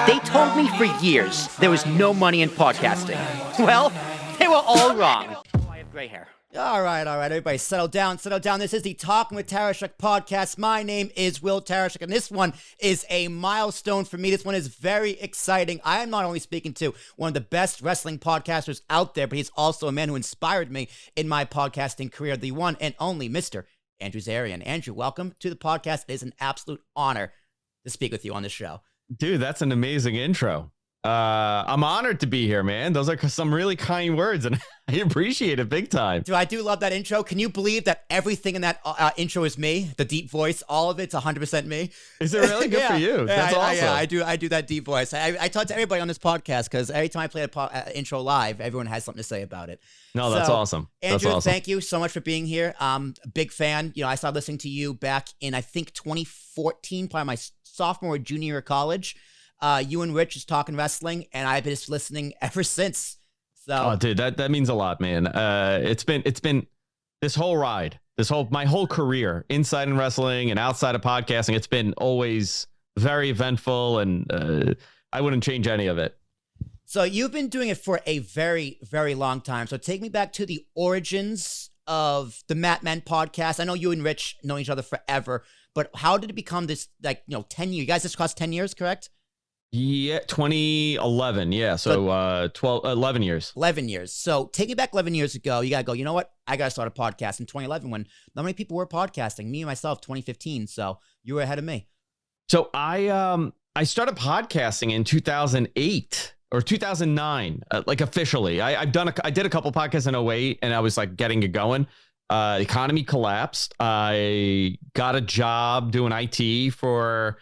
They told me for years there was no money in podcasting. Well, they were all wrong. I have gray hair. All right, everybody, settle down. This is the Talking with Tarashuk podcast. My name is Will Tarashuk, and this one is a milestone for me. This one is very exciting. I am not only speaking to one of the best wrestling podcasters out there, but he's also a man who inspired me in my podcasting career, the one and only Mr. Andrew Zarian. Andrew, welcome to the podcast. It is an absolute honor to speak with you on this show. Dude, that's an amazing intro. I'm honored to be here, man. Those are some really kind words, and I appreciate it big time. Dude, I do love that intro. Can you believe that everything in that intro is me? The deep voice, all of it's 100% me. Is it really good for you? That's awesome. I do that deep voice. I talk to everybody on this podcast because every time I play an intro live, everyone has something to say about it. No, that's awesome. Andrew, thank you so much for being here. A big fan. You know, I started listening to you back in, I think, 2014, probably my sophomore or junior year of college. You and Rich is talking wrestling, and I've been just listening ever since. So, dude, that means a lot, man. It's been this whole ride, my whole career inside in wrestling and outside of podcasting. It's been always very eventful, and I wouldn't change any of it. So you've been doing it for a very, very long time. So take me back to the origins of the Matman podcast. I know you and Rich know each other forever, but how did it become this, 10 years? You guys just crossed 10 years, correct? Yeah, 2011. Yeah, so 11 years. 11 years. So take me back 11 years ago. You got to go, you know what? I got to start a podcast in 2011 when not many people were podcasting. Me and myself, 2015. So you were ahead of me. So I started podcasting in 2008 or 2009, like officially. I did a couple podcasts in 2008, and I was like getting it going. The economy collapsed. I got a job doing IT for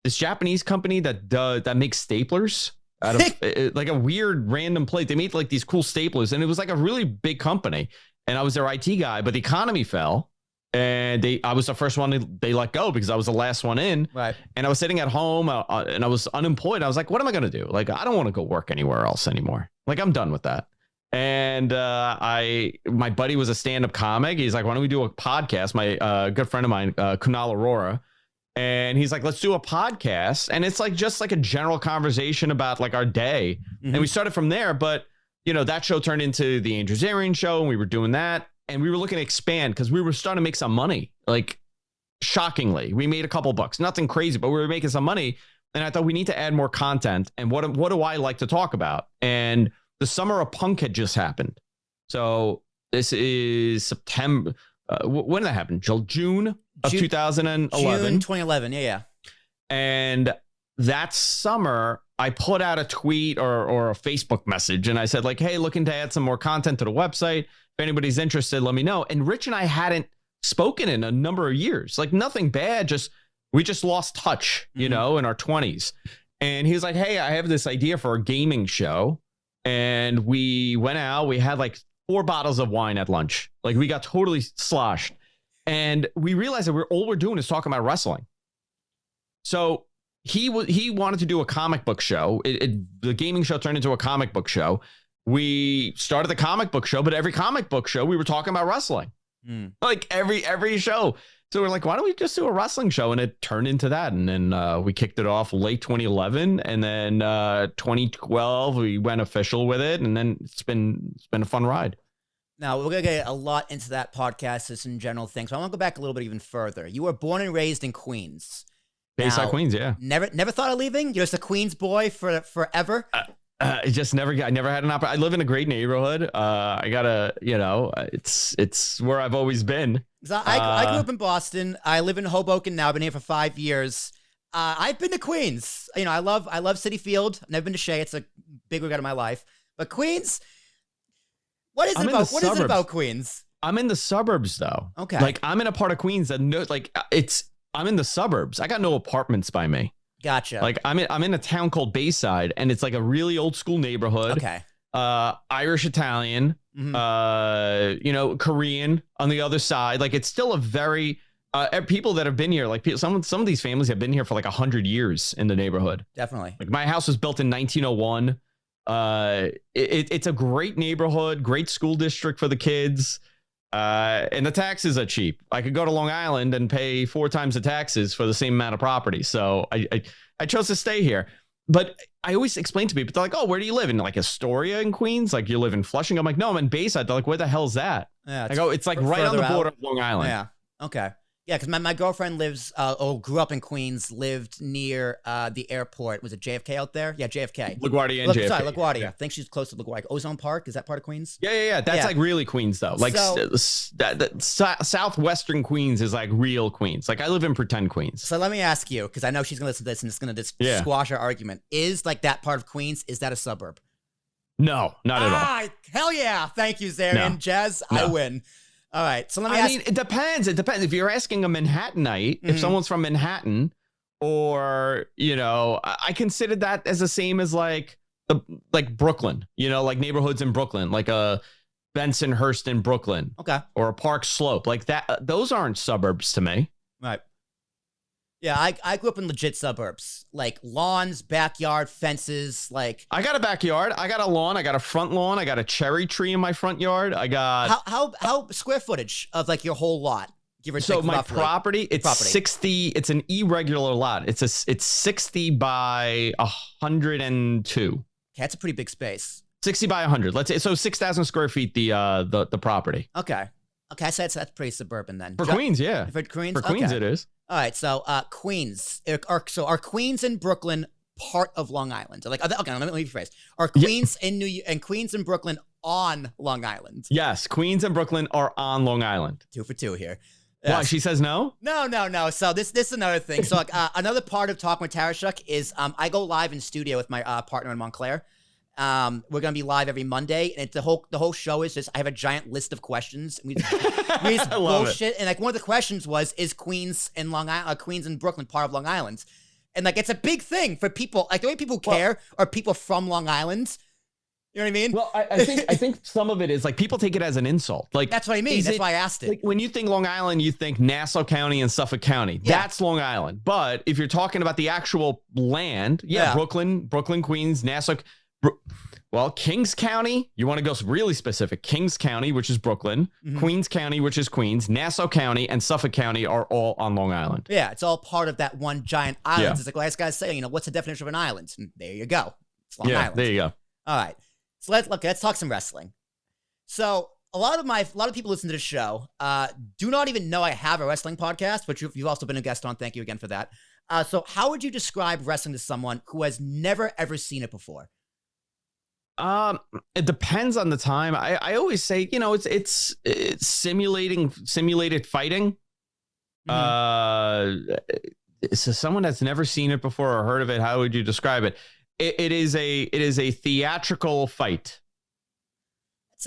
this Japanese company that makes staplers out of like a weird random plate. They made like these cool staplers, and it was like a really big company. And I was their IT guy, but the economy fell, and I was the first one they let go because I was the last one in. Right. And I was sitting at home, and I was unemployed. I was like, what am I gonna do? Like, I don't want to go work anywhere else anymore. Like, I'm done with that. And my buddy was a stand-up comic. He's like, why don't we do a podcast? My good friend of mine, Kunal Arora. And he's like, let's do a podcast. And it's like just like a general conversation about like our day. Mm-hmm. And we started from there. But, you know, that show turned into the Andrew Zarian show, and we were doing that. And we were looking to expand because we were starting to make some money. Like, shockingly, we made a couple bucks. Nothing crazy, but we were making some money. And I thought we need to add more content. And what do I like to talk about? And the summer of punk had just happened. So this is September. When did that happen? June of 2011. June 2011, yeah. And that summer, I put out a tweet or a Facebook message, and I said, like, hey, looking to add some more content to the website. If anybody's interested, let me know. And Rich and I hadn't spoken in a number of years. Like, nothing bad, we just lost touch, you know, in our 20s. And he was like, hey, I have this idea for a gaming show. And we went out, we had like 4 bottles of wine at lunch. Like, we got totally sloshed. And we realized that all we're doing is talking about wrestling. So he wanted to do a comic book show. The gaming show turned into a comic book show. We started the comic book show, but every comic book show, we were talking about wrestling. Like every show. So we're like, why don't we just do a wrestling show? And it turned into that. And then we kicked it off late 2011. And then 2012, we went official with it. And then it's been a fun ride. Now, we're going to get a lot into that podcast, just in general things. So I want to go back a little bit even further. You were born and raised in Queens. Bayside, Queens, yeah. Never thought of leaving? You're just a Queens boy forever? I never had an opportunity. I live in a great neighborhood. I gotta, it's where I've always been. So I grew up in Boston. I live in Hoboken now. I've been here for 5 years. I've been to Queens. You know, I love Citi Field. I've never been to Shea. It's a big regret of my life. But Queens, what is it about Queens? I'm in the suburbs though. Okay. Like, I'm in a part of Queens that I'm in the suburbs. I got no apartments by me. Gotcha. Like, I'm in a town called Bayside, and it's like a really old school neighborhood. Okay. Irish, Italian, Korean on the other side. Like, it's still a very people that have been here. Like, some of these families have been here for like 100 years in the neighborhood. Definitely. Like, my house was built in 1901. It's a great neighborhood, great school district for the kids. And the taxes are cheap. I could go to Long Island and pay 4 times the taxes for the same amount of property. So I chose to stay here. but I always explain to people, they're like, oh, where do you live? In like Astoria in Queens? Like you live in Flushing? I'm like, no, I'm in Bayside. They're like, where the hell's that? Yeah, I go, it's like right on the border of Long Island. Yeah. Okay. Yeah, because my girlfriend lives, grew up in Queens, lived near the airport. Was it JFK out there? Yeah, JFK. LaGuardia and JFK. Sorry, LaGuardia. Yeah. I think she's close to LaGuardia. Ozone Park, is that part of Queens? Yeah. That's like really Queens though. Like southwestern Queens is like real Queens. Like I live in pretend Queens. So let me ask you, because I know she's going to listen to this and it's going to squash our argument. Is like that part of Queens, is that a suburb? No, not at all. Hell yeah. Thank you, Zarian. No. Jazz, No. I win. All right, so let me ask. I mean, it depends. It depends. If you're asking a Manhattanite, if someone's from Manhattan, or I consider that as the same as like Brooklyn. Like neighborhoods in Brooklyn, like a Bensonhurst in Brooklyn, okay, or a Park Slope, like that. Those aren't suburbs to me. Right. Yeah, I grew up in legit suburbs, like lawns, backyard, fences. Like I got a backyard, I got a lawn, I got a front lawn, I got a cherry tree in my front yard. I got how square footage of like your whole lot? Give or take. So my roughly. property, it's 60. It's an irregular lot. It's 60 by 102. Okay, that's a pretty big space. 60 by 100. Let's say so 6,000 square feet. The property. Okay, so that's pretty suburban then. For Queens, yeah. For Queens, okay. It is. All right, so Queens. Are Queens and Brooklyn part of Long Island? Like, okay, let me rephrase. Are Queens in New York and Queens and Brooklyn on Long Island? Yes, Queens and Brooklyn are on Long Island. 2 for 2 here. Yes. Why? She says no? No. So this is another thing. So another part of Talking with Tarashuk is I go live in studio with my partner in Montclair. We're gonna be live every Monday, and the whole show is just I have a giant list of questions. We just bullshit, and like one of the questions was, is Queens and Queens and Brooklyn part of Long Island? And like it's a big thing for people. Like the way people care are people from Long Island. You know what I mean? Well, I think some of it is like people take it as an insult. Like that's what I mean. That's why I asked it. Like when you think Long Island, you think Nassau County and Suffolk County. Yeah. That's Long Island. But if you're talking about the actual land, Brooklyn, Queens, Nassau. Well, Kings County, you want to go really specific. Kings County, which is Brooklyn, Queens County, which is Queens, Nassau County, and Suffolk County are all on Long Island. Yeah, it's all part of that one giant island. Yeah. It's like last guy saying, what's the definition of an island? And there you go. It's Long Island. There you go. All right. So let's talk some wrestling. So a lot of people listen to the show do not even know I have a wrestling podcast, which you've also been a guest on. Thank you again for that. So how would you describe wrestling to someone who has never ever seen it before? It depends on the time. I always say, it's simulated fighting. So someone that's never seen it before or heard of it, how would you describe it? It is a theatrical fight.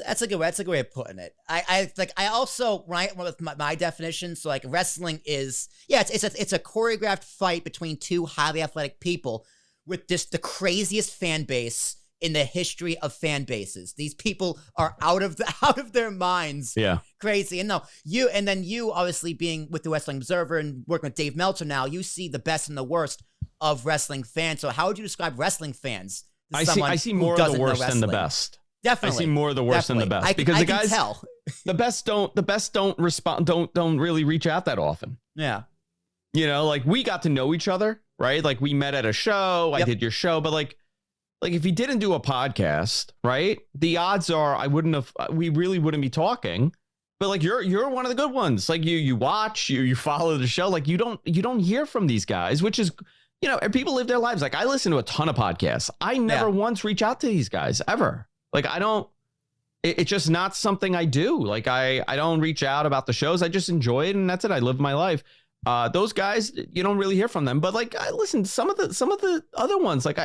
That's a good way of putting it. I also write with my definition. So like wrestling is it's a choreographed fight between two highly athletic people with just the craziest fan base in the history of fan bases. These people are out of their minds. Yeah. Crazy. And you obviously being with the Wrestling Observer and working with Dave Meltzer now, you see the best and the worst of wrestling fans. So how would you describe wrestling fans? I see more of the worst than the best. Definitely. I see more of the worst than the best. Because the guys, the best don't respond, don't really reach out that often. Yeah. Like we got to know each other, right? Like we met at a show, I did your show, but like if you didn't do a podcast, right? The odds are we really wouldn't be talking. But like you're one of the good ones. Like you watch, you follow the show. Like you don't hear from these guys, which is, and people live their lives. Like I listen to a ton of podcasts. I never once reach out to these guys ever. Like I don't. It's just not something I do. Like I don't reach out about the shows. I just enjoy it, and that's it. I live my life. Those guys, you don't really hear from them, but like I listen to some of the other ones. Like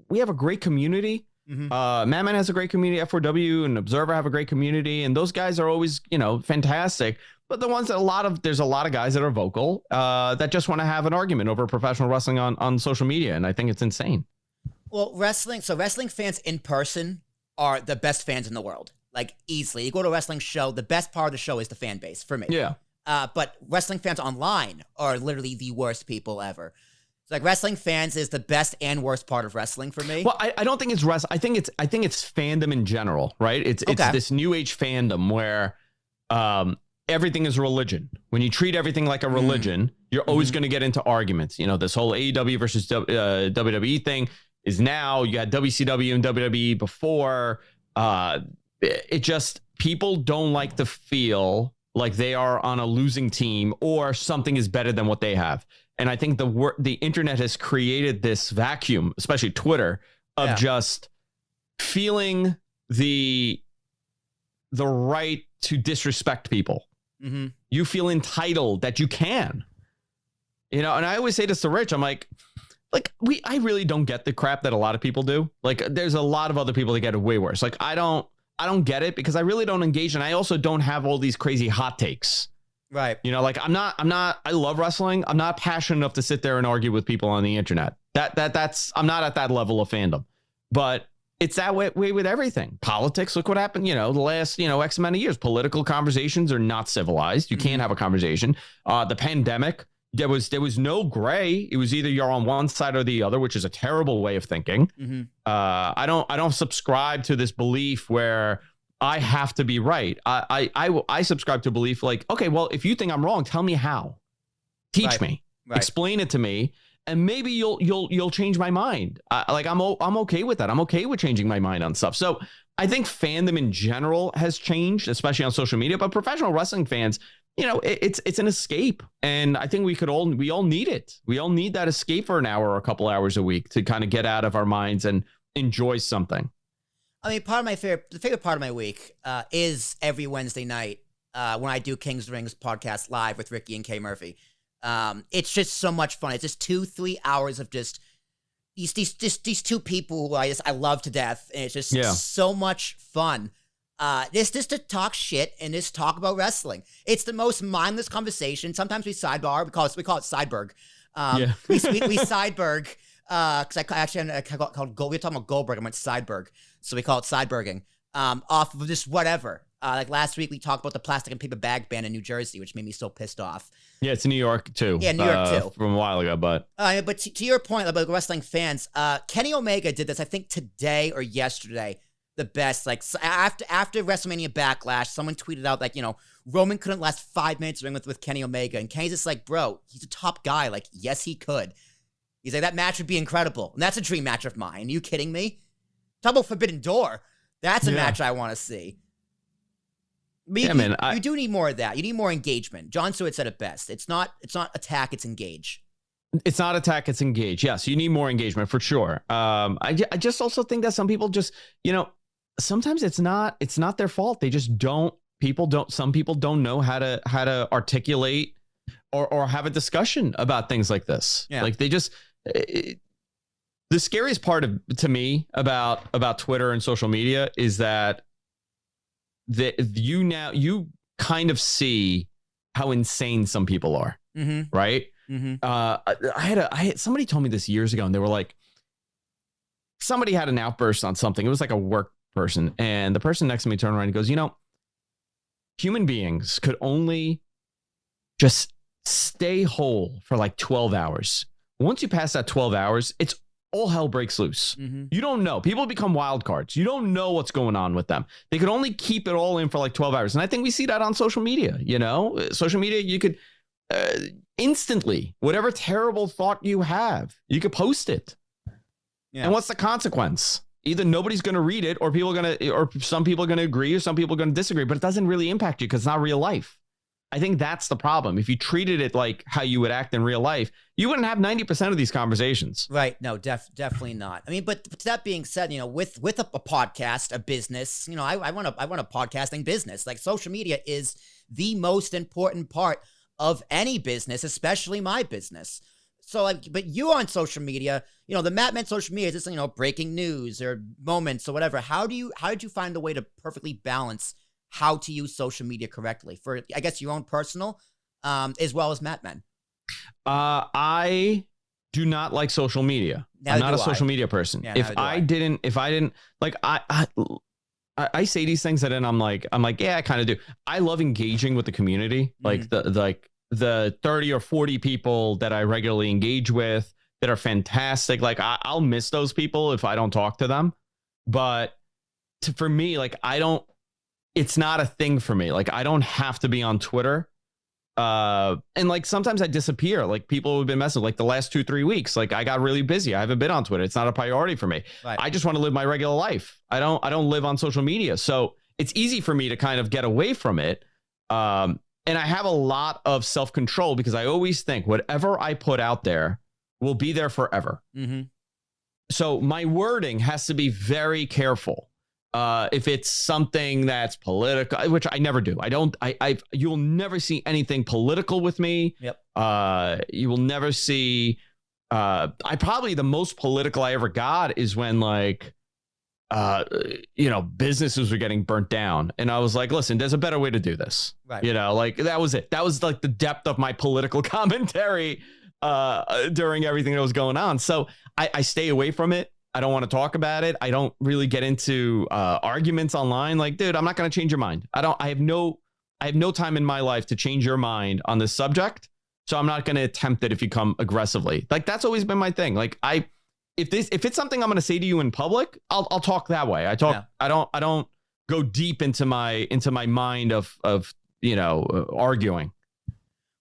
we have a great community. Matman has a great community. F4W and Observer have a great community, and those guys are always fantastic. But the ones that there's a lot of guys that are vocal that just want to have an argument over professional wrestling on social media, and I think it's insane. Well, wrestling fans in person are the best fans in the world, like easily. You go to a wrestling show, the best part of the show is the fan base for me. Yeah. But wrestling fans online are literally the worst people ever. So like wrestling fans is the best and worst part of wrestling for me. Well, I don't think it's wrestling. I think it's fandom in general, right? It's this new age fandom where everything is religion. When you treat everything like a religion, you're always going to get into arguments. This whole AEW versus WWE thing. is now. You had WCW and WWE before. It just, people don't like to feel like they are on a losing team or something is better than what they have. And I think the internet has created this vacuum, especially Twitter, of just feeling the right to disrespect people. Mm-hmm. You feel entitled that you can, and I always say this to Rich. I'm like I really don't get the crap that a lot of people do. Like, there's a lot of other people that get it way worse. Like, I don't get it because I really don't engage. And I also don't have all these crazy hot takes. Right. Like, I love wrestling. I'm not passionate enough to sit there and argue with people on the internet. I'm not at that level of fandom, but it's that way with everything. Politics, look what happened, the last, X amount of years. Political conversations are not civilized. You can't have a conversation. The pandemic, there was no gray. It was either you're on one side or the other, which is a terrible way of thinking. Mm-hmm. I don't subscribe to this belief where I have to be right. I subscribe to belief like, okay, well, if you think I'm wrong, tell me how. Teach me. Right. Explain it to me. And maybe you'll change my mind. I'm okay with that. I'm okay with changing my mind on stuff. So I think fandom in general has changed, especially on social media. But professional wrestling fans, it's an escape, and I think we all need it. We all need that escape for an hour or a couple hours a week to kind of get out of our minds and enjoy something. I mean, the favorite part of my week is every Wednesday night when I do King's Rings podcast live with Ricky and Kay Murphy. It's just so much fun. It's just 2-3 hours of just these two people who I love to death, and it's just so much fun. Just to talk shit and just talk about wrestling. It's the most mindless conversation. Sometimes we sidebar. We call it Sideberg. We Sideberg because we were talking about Goldberg. I went Sideberg, so we call it Sideberging. Off of just whatever. Like last week, we talked about the plastic and paper bag ban in New Jersey, which made me so pissed off. Yeah, it's in New York too. Yeah, New York too. From a while ago, but to your point about wrestling fans, Kenny Omega did this, I think today or yesterday. The best, like after WrestleMania Backlash, someone tweeted out like, Roman couldn't last 5 minutes ring with Kenny Omega, and Kenny's just like, bro, he's a top guy. Like, yes, he could. He's like, that match would be incredible, and that's a dream match of mine. Are you kidding me? Talk about Forbidden Door. That's a match I want to see. But you do need more of that. You need more engagement. John Stewart said it best. It's not attack, it's engage. It's not attack, it's engage. Yes, you need more engagement for sure. I just also think that some people just, sometimes it's not their fault. They just some people don't know how to articulate or have a discussion about things like this. Yeah. Like they just, the scariest part to me about Twitter and social media is that you kind of see how insane some people are. Mm-hmm. Right. Mm-hmm. Somebody told me this years ago, and they were like, somebody had an outburst on something. It was like a work person, and the person next to me turned around and goes, human beings could only just stay whole for like 12 hours. Once you pass that 12 hours, it's all hell breaks loose. Mm-hmm. You don't know. People become wild cards. You don't know what's going on with them. They could only keep it all in for like 12 hours. And I think we see that on social media. Social media, you could instantly, whatever terrible thought you have, you could post it. Yeah. And what's the consequence? Either nobody's going to read it, or some people are going to agree, or some people are going to disagree, but it doesn't really impact you because it's not real life. I think that's the problem. If you treated it like how you would act in real life, you wouldn't have 90% of these conversations. Right. No, definitely not. I mean, but that being said, with a podcast, a business, I run a podcasting business. Like, social media is the most important part of any business, especially my business. So, but you on social media, the Matman social media is just, breaking news or moments or whatever. How did you find a way to perfectly balance how to use social media correctly for, I guess, your own personal, as well as Matman? I do not like social media. I'm not a social media person. Yeah, if I didn't, like, I say these things and then I'm like, yeah, I kind of do. I love engaging with the community. Mm-hmm. Like the 30 or 40 people that I regularly engage with that are fantastic. Like, I'll miss those people if I don't talk to them. But for me, like, it's not a thing for me. Like, I don't have to be on Twitter And like sometimes I disappear. Like people have been messing like the last 2-3 weeks. Like I got really busy. I haven't been on Twitter. It's not a priority for me. Right. I just want to live my regular life. I don't live on social media. So it's easy for me to kind of get away from it. And I have a lot of self-control because I always think whatever I put out there will be there forever. Mm-hmm. So my wording has to be very careful. If it's something that's political, which I never do. You'll never see anything political with me. Yep. You will never see, the most political I ever got is when like, businesses were getting burnt down. And I was like, listen, there's a better way to do this. Right. Like that was it. That was like the depth of my political commentary during everything that was going on. So I stay away from it. I don't want to talk about it. I don't really get into arguments online. Like, dude, I'm not going to change your mind. I have no time in my life to change your mind on this subject. So I'm not going to attempt it if you come aggressively. Like that's always been my thing. Like if it's something I'm going to say to you in public, I'll talk that way. I don't go deep into my mind of arguing.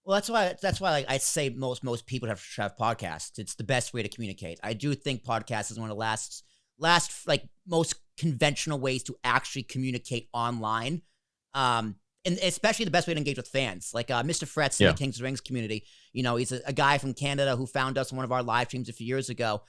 Well, that's why like I say most people have podcasts. It's the best way to communicate. I do think podcast is one of the last like most conventional ways to actually communicate online. And especially the best way to engage with fans. Like Mr. Fretz in the Kings of Rings community. He's a guy from Canada who found us on one of our live streams a few years ago.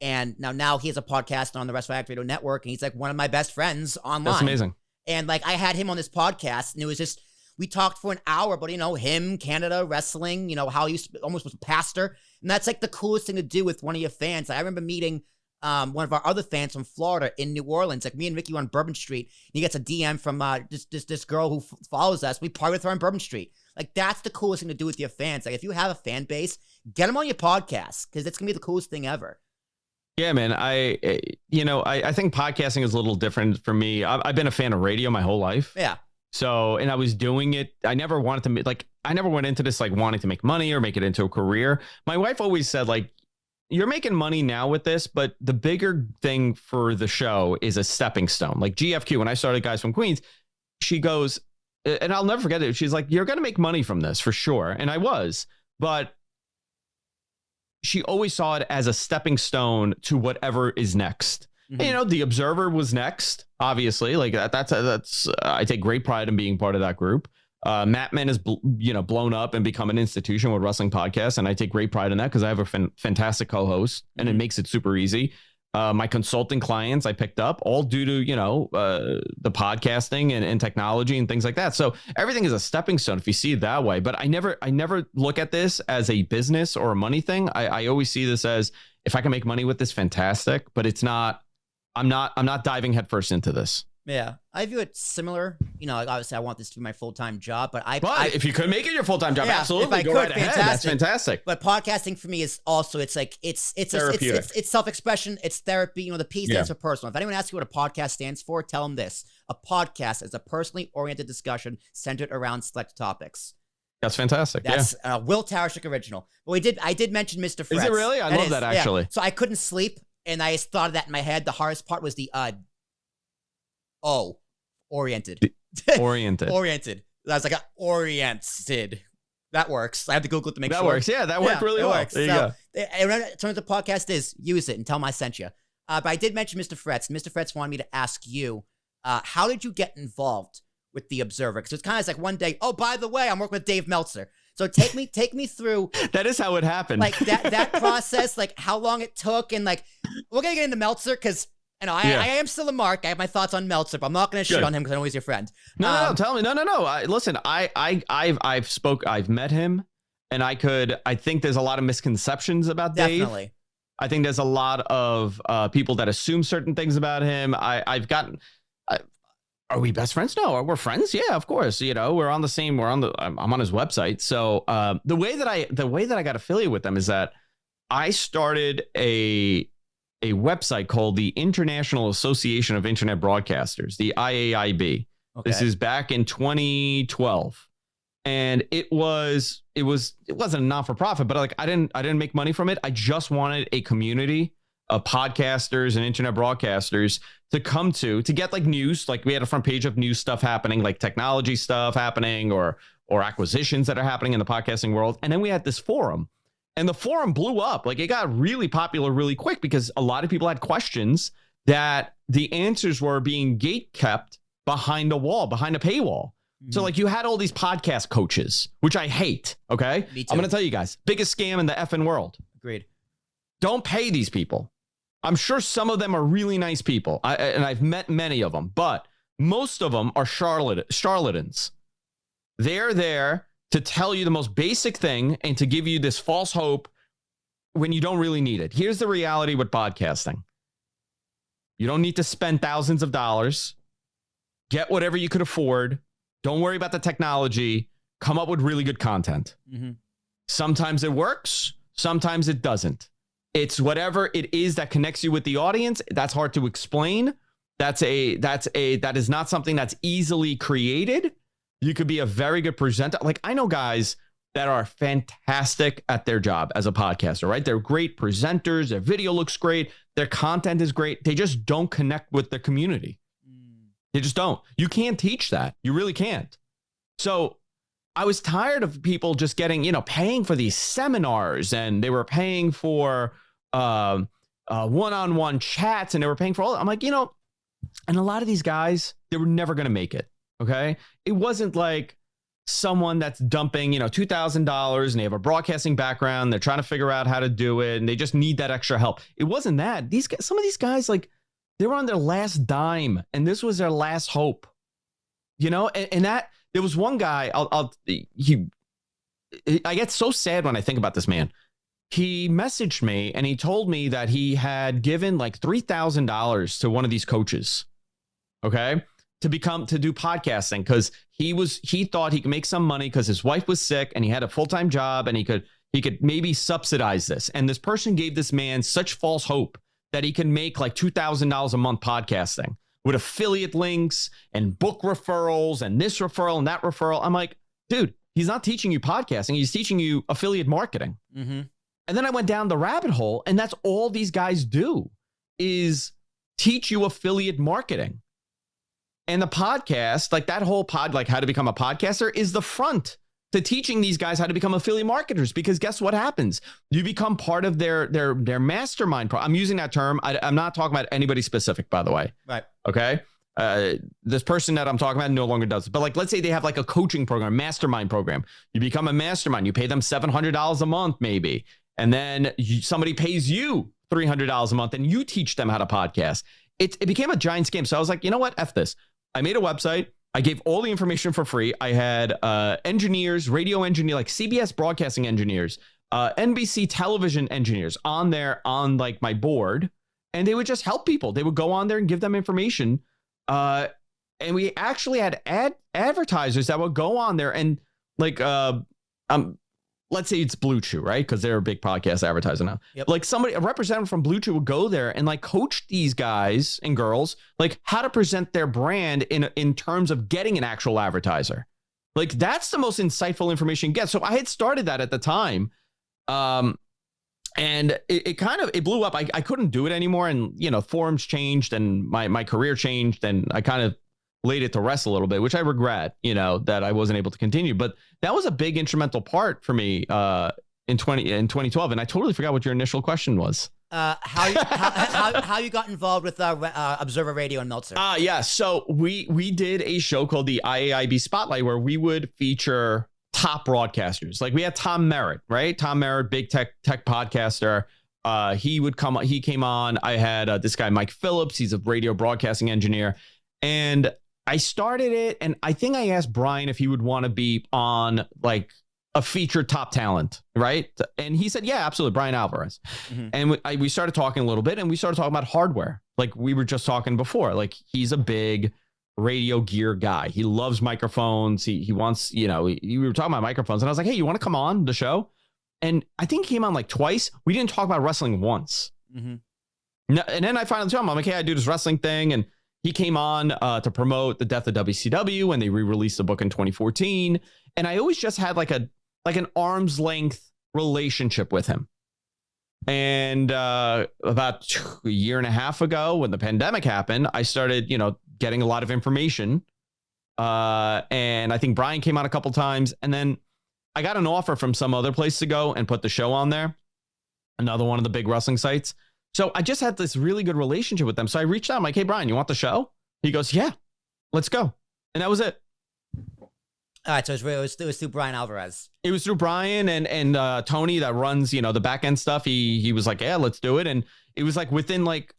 And now he has a podcast on the Wrestling Act Radio Network, and he's like one of my best friends online. That's amazing. And like I had him on this podcast, and it was just we talked for an hour about him, Canada, wrestling, how he almost was a pastor, and that's like the coolest thing to do with one of your fans. Like, I remember meeting one of our other fans from Florida in New Orleans. Like me and Ricky were on Bourbon Street, and he gets a DM from this girl who follows us. We party with her on Bourbon Street. Like that's the coolest thing to do with your fans. Like if you have a fan base, get them on your podcast because it's gonna be the coolest thing ever. Yeah, man. I think podcasting is a little different for me. I've been a fan of radio my whole life. Yeah. So, and I was doing it. I never wanted to I never went into this like wanting to make money or make it into a career. My wife always said like, you're making money now with this, but the bigger thing for the show is a stepping stone. Like GFQ, when I started Guys from Queens, she goes, and I'll never forget it. She's like, you're going to make money from this for sure. And I was, but she always saw it as a stepping stone to whatever is next. Mm-hmm. The Observer was next, obviously. Like that's I take great pride in being part of that group. Matman is blown up and become an institution with wrestling podcasts, and I take great pride in that because I have a fantastic co-host, and it makes it super easy. My consulting clients I picked up all due to the podcasting and technology and things like that. So everything is a stepping stone if you see it that way. But I never look at this as a business or a money thing. I always see this as if I can make money with this, fantastic. But it's not. I'm not diving headfirst into this. Yeah, I view it similar. Like obviously I want this to be my full-time job, but if you could make it your full-time job, absolutely go right ahead. That's fantastic. But podcasting for me is also it's self-expression, it's therapy. The P stands for personal. If anyone asks you what a podcast stands for, tell them this: a podcast is a personally oriented discussion centered around select topics. That's fantastic. That's Will Tarashuk original. But I did mention Mr. Fretz. Is it really? I love that actually. Yeah. So I couldn't sleep, and I just thought of that in my head. The hardest part was the oriented. Oriented. I was like, oriented. That works. I have to Google it to make sure. That works. Yeah, that worked really well. Works. There you go. Turn to the podcast is use it and tell them I sent you. But I did mention Mr. Fretz. Mr. Fretz wanted me to ask you, how did you get involved with the Observer? Because it's kind of like one day, oh, by the way, I'm working with Dave Meltzer. So take me through. That is how it happened. Like that process, like how long it took, and like we're gonna get into Meltzer because I am still a mark. I have my thoughts on Meltzer, but I'm not gonna shit on him because I know he's your friend. No, tell me. No. Listen, I've met him, and I think there's a lot of misconceptions about Dave. Definitely. I think there's a lot of people that assume certain things about him. Are we best friends? No, we're friends. Yeah, of course. We're on the same. I'm on his website. So the way that I got affiliated with them is that I started a website called the International Association of Internet Broadcasters, the IAIB. Okay. This is back in 2012, and it wasn't a not-for-profit, but like I didn't make money from it. I just wanted a community of podcasters and internet broadcasters to come to get like news. Like we had a front page of news stuff happening, like technology stuff happening, or or acquisitions that are happening in the podcasting world. And then we had this forum, and the forum blew up. Like, it got really popular really quick because a lot of people had questions that the answers were being gate kept behind a wall, behind a paywall. So like, you had all these podcast coaches, which I hate. Okay. Me too. I'm going to tell you guys, biggest scam in the effing world. Agreed. Don't pay these people. I'm sure some of them are really nice people. And I've met many of them, but most of them are charlatans. They're there to tell you the most basic thing and to give you this false hope when you don't really need it. Here's the reality with podcasting. You don't need to spend thousands of dollars. Get whatever you could afford. Don't worry about the technology. Come up with really good content. Sometimes it works. Sometimes it doesn't. It's whatever it is that connects you with the audience. That's hard to explain. That is not something that's easily created. You could be a very good presenter. Like, I know guys that are fantastic at their job as a podcaster, right? They're great presenters. Their video looks great. Their content is great. They just don't connect with the community. They just don't. You can't teach that. You really can't. So I was tired of people just getting, paying for these seminars, and they were paying for one-on-one chats, and they were paying for all. I'm like, and a lot of these guys, they were never going to make it. Okay. It wasn't like someone that's dumping, $2,000 and they have a broadcasting background. They're trying to figure out how to do it, and they just need that extra help. It wasn't that. These guys, some of these guys, like, they were on their last dime, and this was their last hope, and that there was one guy. I get so sad when I think about this man. He messaged me and he told me that he had given like $3,000 to one of these coaches, okay, to do podcasting, because he thought he could make some money because his wife was sick and he had a full-time job and he could maybe subsidize this. And this person gave this man such false hope that he can make like $2,000 a month podcasting with affiliate links and book referrals and this referral and that referral. I'm like, dude, he's not teaching you podcasting. He's teaching you affiliate marketing. And then I went down the rabbit hole, and that's all these guys do is teach you affiliate marketing. And the podcast, like that whole like how to become a podcaster, is the front to teaching these guys how to become affiliate marketers, because guess what happens? You become part of their mastermind. I'm using that term. I'm not talking about anybody specific, by the way. Right. Okay. This person that I'm talking about no longer does it. But like, let's say they have like a coaching program, mastermind program. You become a mastermind. You pay them $700 a month, maybe. And then somebody pays you $300 a month and you teach them how to podcast. It became a giant scam. So I was like, you know what? F this. I made a website. I gave all the information for free. I had engineers, radio engineer, like CBS broadcasting engineers, NBC television engineers on there on like my board, and they would just help people. They would go on there and give them information. And we actually had advertisers that would go on there and like, let's say it's Blue Chew, right? Because they're a big podcast advertiser now. Yep. Like a representative from Blue Chew would go there and like coach these guys and girls, like how to present their brand in terms of getting an actual advertiser. Like that's the most insightful information you get. So I had started that at the time. And it blew up. I couldn't do it anymore. And, forums changed and my career changed, and I kind of laid it to rest a little bit, which I regret, that I wasn't able to continue. But that was a big instrumental part for me in 2012. And I totally forgot what your initial question was. How you got involved with Observer Radio and Meltzer? Yeah. So we did a show called the Iaib Spotlight, where we would feature top broadcasters. Like we had Tom Merritt, right? Tom Merritt, big tech podcaster. He came on. I had this guy, Mike Phillips. He's a radio broadcasting engineer. And I started it, and I think I asked Brian if he would want to be on like a featured top talent, right? And he said, yeah, absolutely, Brian Alvarez. And we started talking a little bit, and we started talking about hardware. Like we were just talking before, like he's a big radio gear guy. He loves microphones. He wants, we were talking about microphones, and I was like, hey, you want to come on the show? And I think he came on like twice. We didn't talk about wrestling once. And then I finally told him, I'm like, hey, I do this wrestling thing. And he came on to promote the death of WCW when they re-released the book in 2014. And I always just had like an arm's length relationship with him. And about a year and a half ago, when the pandemic happened, I started, getting a lot of information And I think Brian came on a couple times. And then I got an offer from some other place to go and put the show on there. Another one of the big wrestling sites. So I just had this really good relationship with them. So I reached out. I'm like, hey, Brian, you want the show? He goes, yeah, let's go. And that was it. All right. So it was through Brian Alvarez. It was through Brian and Tony that runs, the back end stuff. He was like, yeah, let's do it. And it was like within like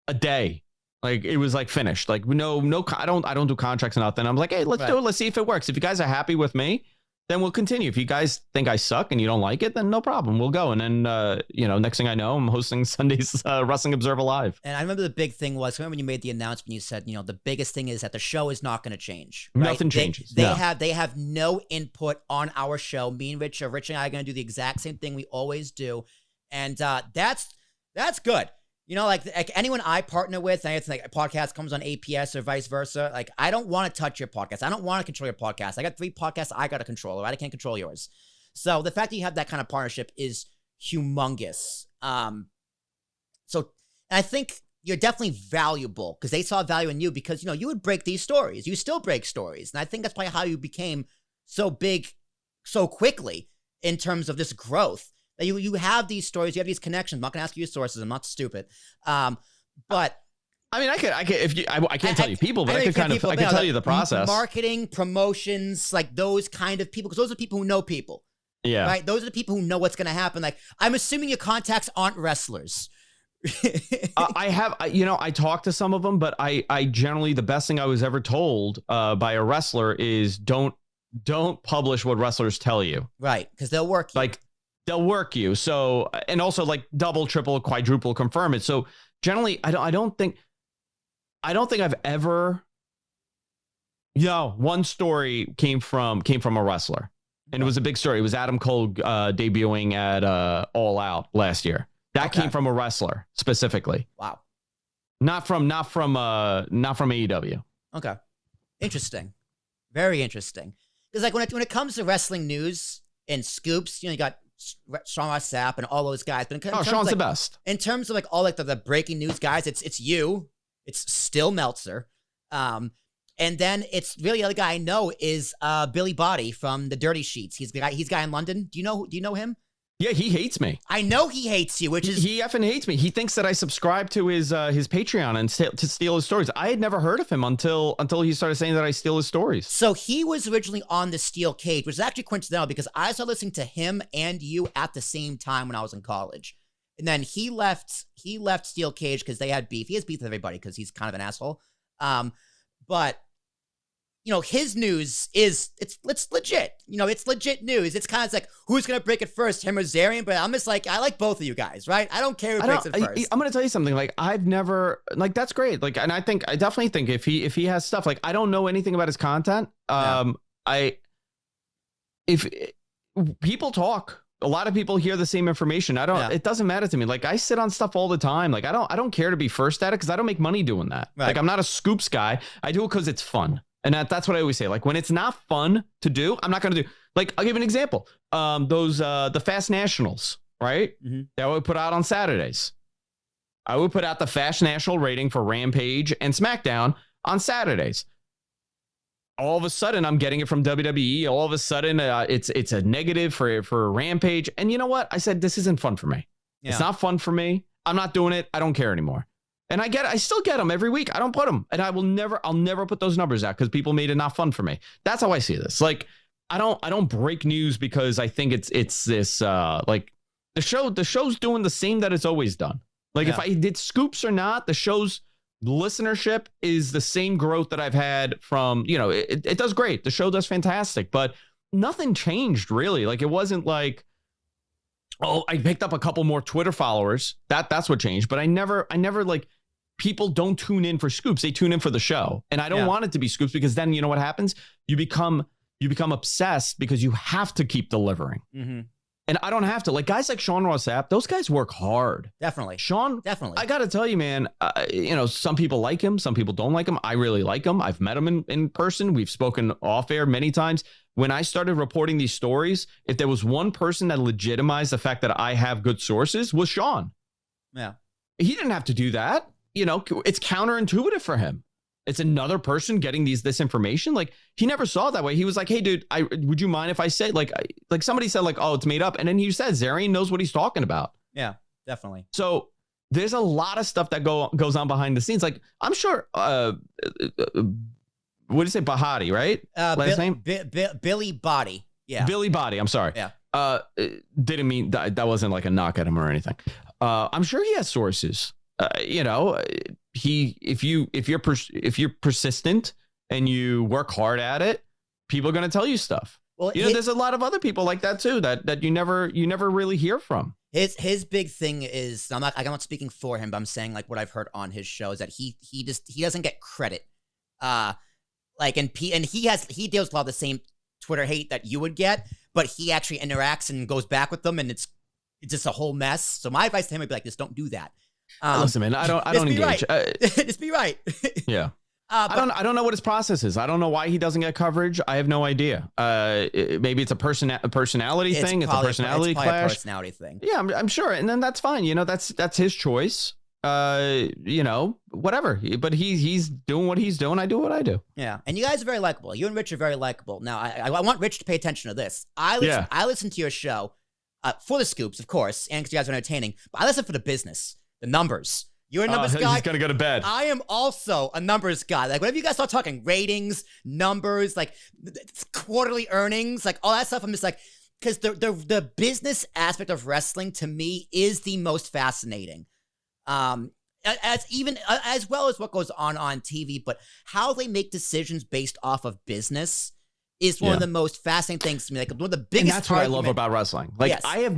a day. Like it was like finished. Like no, I don't do contracts or nothing. I'm like, hey, let's do it. Let's see if it works. If you guys are happy with me, then we'll continue. If you guys think I suck and you don't like it, then no problem. We'll go. And then, next thing I know, I'm hosting Sunday's Wrestling Observer Live. And I remember the big thing was, remember when you made the announcement, you said, the biggest thing is that the show is not going to change. Right? Nothing changes. They have no input on our show. Me and Rich and I are going to do the exact same thing we always do. And that's good. Like anyone I partner with, and it's like a podcast comes on APS or vice versa. Like, I don't want to touch your podcast. I don't want to control your podcast. I got 3 podcasts I got to control, right? I can't control yours. So the fact that you have that kind of partnership is humongous. And I think you're definitely valuable because they saw value in you because, you would break these stories. You still break stories. And I think that's probably how you became so big so quickly in terms of this growth. You have these stories, you have these connections. I'm not going to ask you your sources. I'm not stupid. But I mean, I can't tell you people, but I can tell you the process. Marketing, promotions, like those kind of people, because those are people who know people. Yeah. Right? Those are the people who know what's going to happen. Like, I'm assuming your contacts aren't wrestlers. I talked to some of them, but I generally, the best thing I was ever told by a wrestler is don't publish what wrestlers tell you. Right. Because they'll work you. Like, they'll work you. So, and also like double, triple, quadruple confirm it. So generally, I don't think I've ever, one story came from a wrestler, and it was a big story. It was Adam Cole debuting at All Out last year. That came from a wrestler specifically. Wow. Not from AEW. Okay. Interesting. Very interesting. Because like when it comes to wrestling news and scoops, you got Sean Ross Sapp and all those guys. But Sean's the best. In terms of like all like the breaking news guys, it's you. It's still Meltzer. And then it's really the other guy I know is Billy Body from the Dirty Sheets. He's the guy in London. Do you know him? Yeah, he hates me. I know he hates you, which is... He effing hates me. He thinks that I subscribe to his Patreon and to steal his stories. I had never heard of him until he started saying that I steal his stories. So he was originally on the Steel Cage, which is actually coincidental because I started listening to him and you at the same time when I was in college. And then he left Steel Cage because they had beef. He has beef with everybody because he's kind of an asshole. But... his news is it's legit. It's legit news. It's kind of like who's gonna break it first, him or Zarian. But I'm just like, I like both of you guys, right? I don't care who breaks it first. I'm gonna tell you something. Like I've never that's great. Like, and I definitely think if he has stuff like I don't know anything about his content. If people talk, a lot of people hear the same information. It doesn't matter to me. Like I sit on stuff all the time. Like I don't care to be first at it because I don't make money doing that. Right. Like I'm not a scoops guy. I do it because it's fun. And that's what I always say. Like when it's not fun to do, I'm not going to do. Like I'll give you an example. The Fast Nationals, right? Mm-hmm. That I would put out on Saturdays. I would put out the Fast National rating for Rampage and SmackDown on Saturdays. All of a sudden, I'm getting it from WWE. All of a sudden, it's a negative for Rampage. And you know what? I said this isn't fun for me. Yeah. It's not fun for me. I'm not doing it. I don't care anymore. And I still get them every week. I don't put them, and I'll never put those numbers out because people made it not fun for me. That's how I see this. Like, I don't break news because I think it's this like the show's doing the same that it's always done. Like if I did scoops or not, the show's listenership is the same growth that I've had from, it does great. The show does fantastic, but nothing changed really. Like it wasn't like, oh, I picked up a couple more Twitter followers. That's what changed. But I never like. People don't tune in for scoops. They tune in for the show. And I don't want it to be scoops because then you know what happens? You become obsessed because you have to keep delivering. Mm-hmm. And I don't have to. Like guys like Sean Ross Sapp, those guys work hard. Definitely. Sean, definitely. I got to tell you, man, some people like him. Some people don't like him. I really like him. I've met him in person. We've spoken off air many times. When I started reporting these stories, if there was one person that legitimized the fact that I have good sources was Sean. Yeah. He didn't have to do that. It's counterintuitive for him. It's another person getting this information. Like, he never saw it that way. He was like, hey, dude, would you mind if I say, like somebody said, like, oh, it's made up. And then he said, Zarian knows what he's talking about. Yeah, definitely. So there's a lot of stuff that goes on behind the scenes. Like, I'm sure, what do you say? Bahati, right? Last name? Billy Body. Yeah. Billy Body. I'm sorry. Yeah. Didn't mean that wasn't like a knock at him or anything. I'm sure he has sources. You know, if you're persistent and you work hard at it, people are going to tell you stuff. Well, you know, there's a lot of other people like that too, that you never really hear from. His big thing is, I'm not speaking for him, but I'm saying like what I've heard on his show is that he doesn't get credit. Like, and he deals with a lot of the same Twitter hate that you would get, but he actually interacts and goes back with them, and it's just a whole mess. So my advice to him would be like, just don't do that. Listen, man, I don't engage. Right. Just be right. Yeah. I don't know what his process is. I don't know why he doesn't get coverage. I have no idea. Maybe it's a personality thing. It's a personality clash. A personality thing. Yeah, I'm sure. And then that's fine. You know, that's his choice. You know, whatever. But he's doing what he's doing. I do what I do. Yeah. And you guys are very likable. You and Rich are very likable. Now, I want Rich to pay attention to this. I listen to your show for the scoops, of course, and because you guys are entertaining. But I listen for the business, the numbers. You're a numbers guy. He's gonna go to bed. I am also a numbers guy. Like, whenever you guys start talking ratings, numbers, like quarterly earnings, like all that stuff, I'm just like, because the business aspect of wrestling to me is the most fascinating. As well as what goes on TV, but how they make decisions based off of business is one of the most fascinating things to me. Like, one of the biggest. And that's what I love about wrestling. Like, yes. I have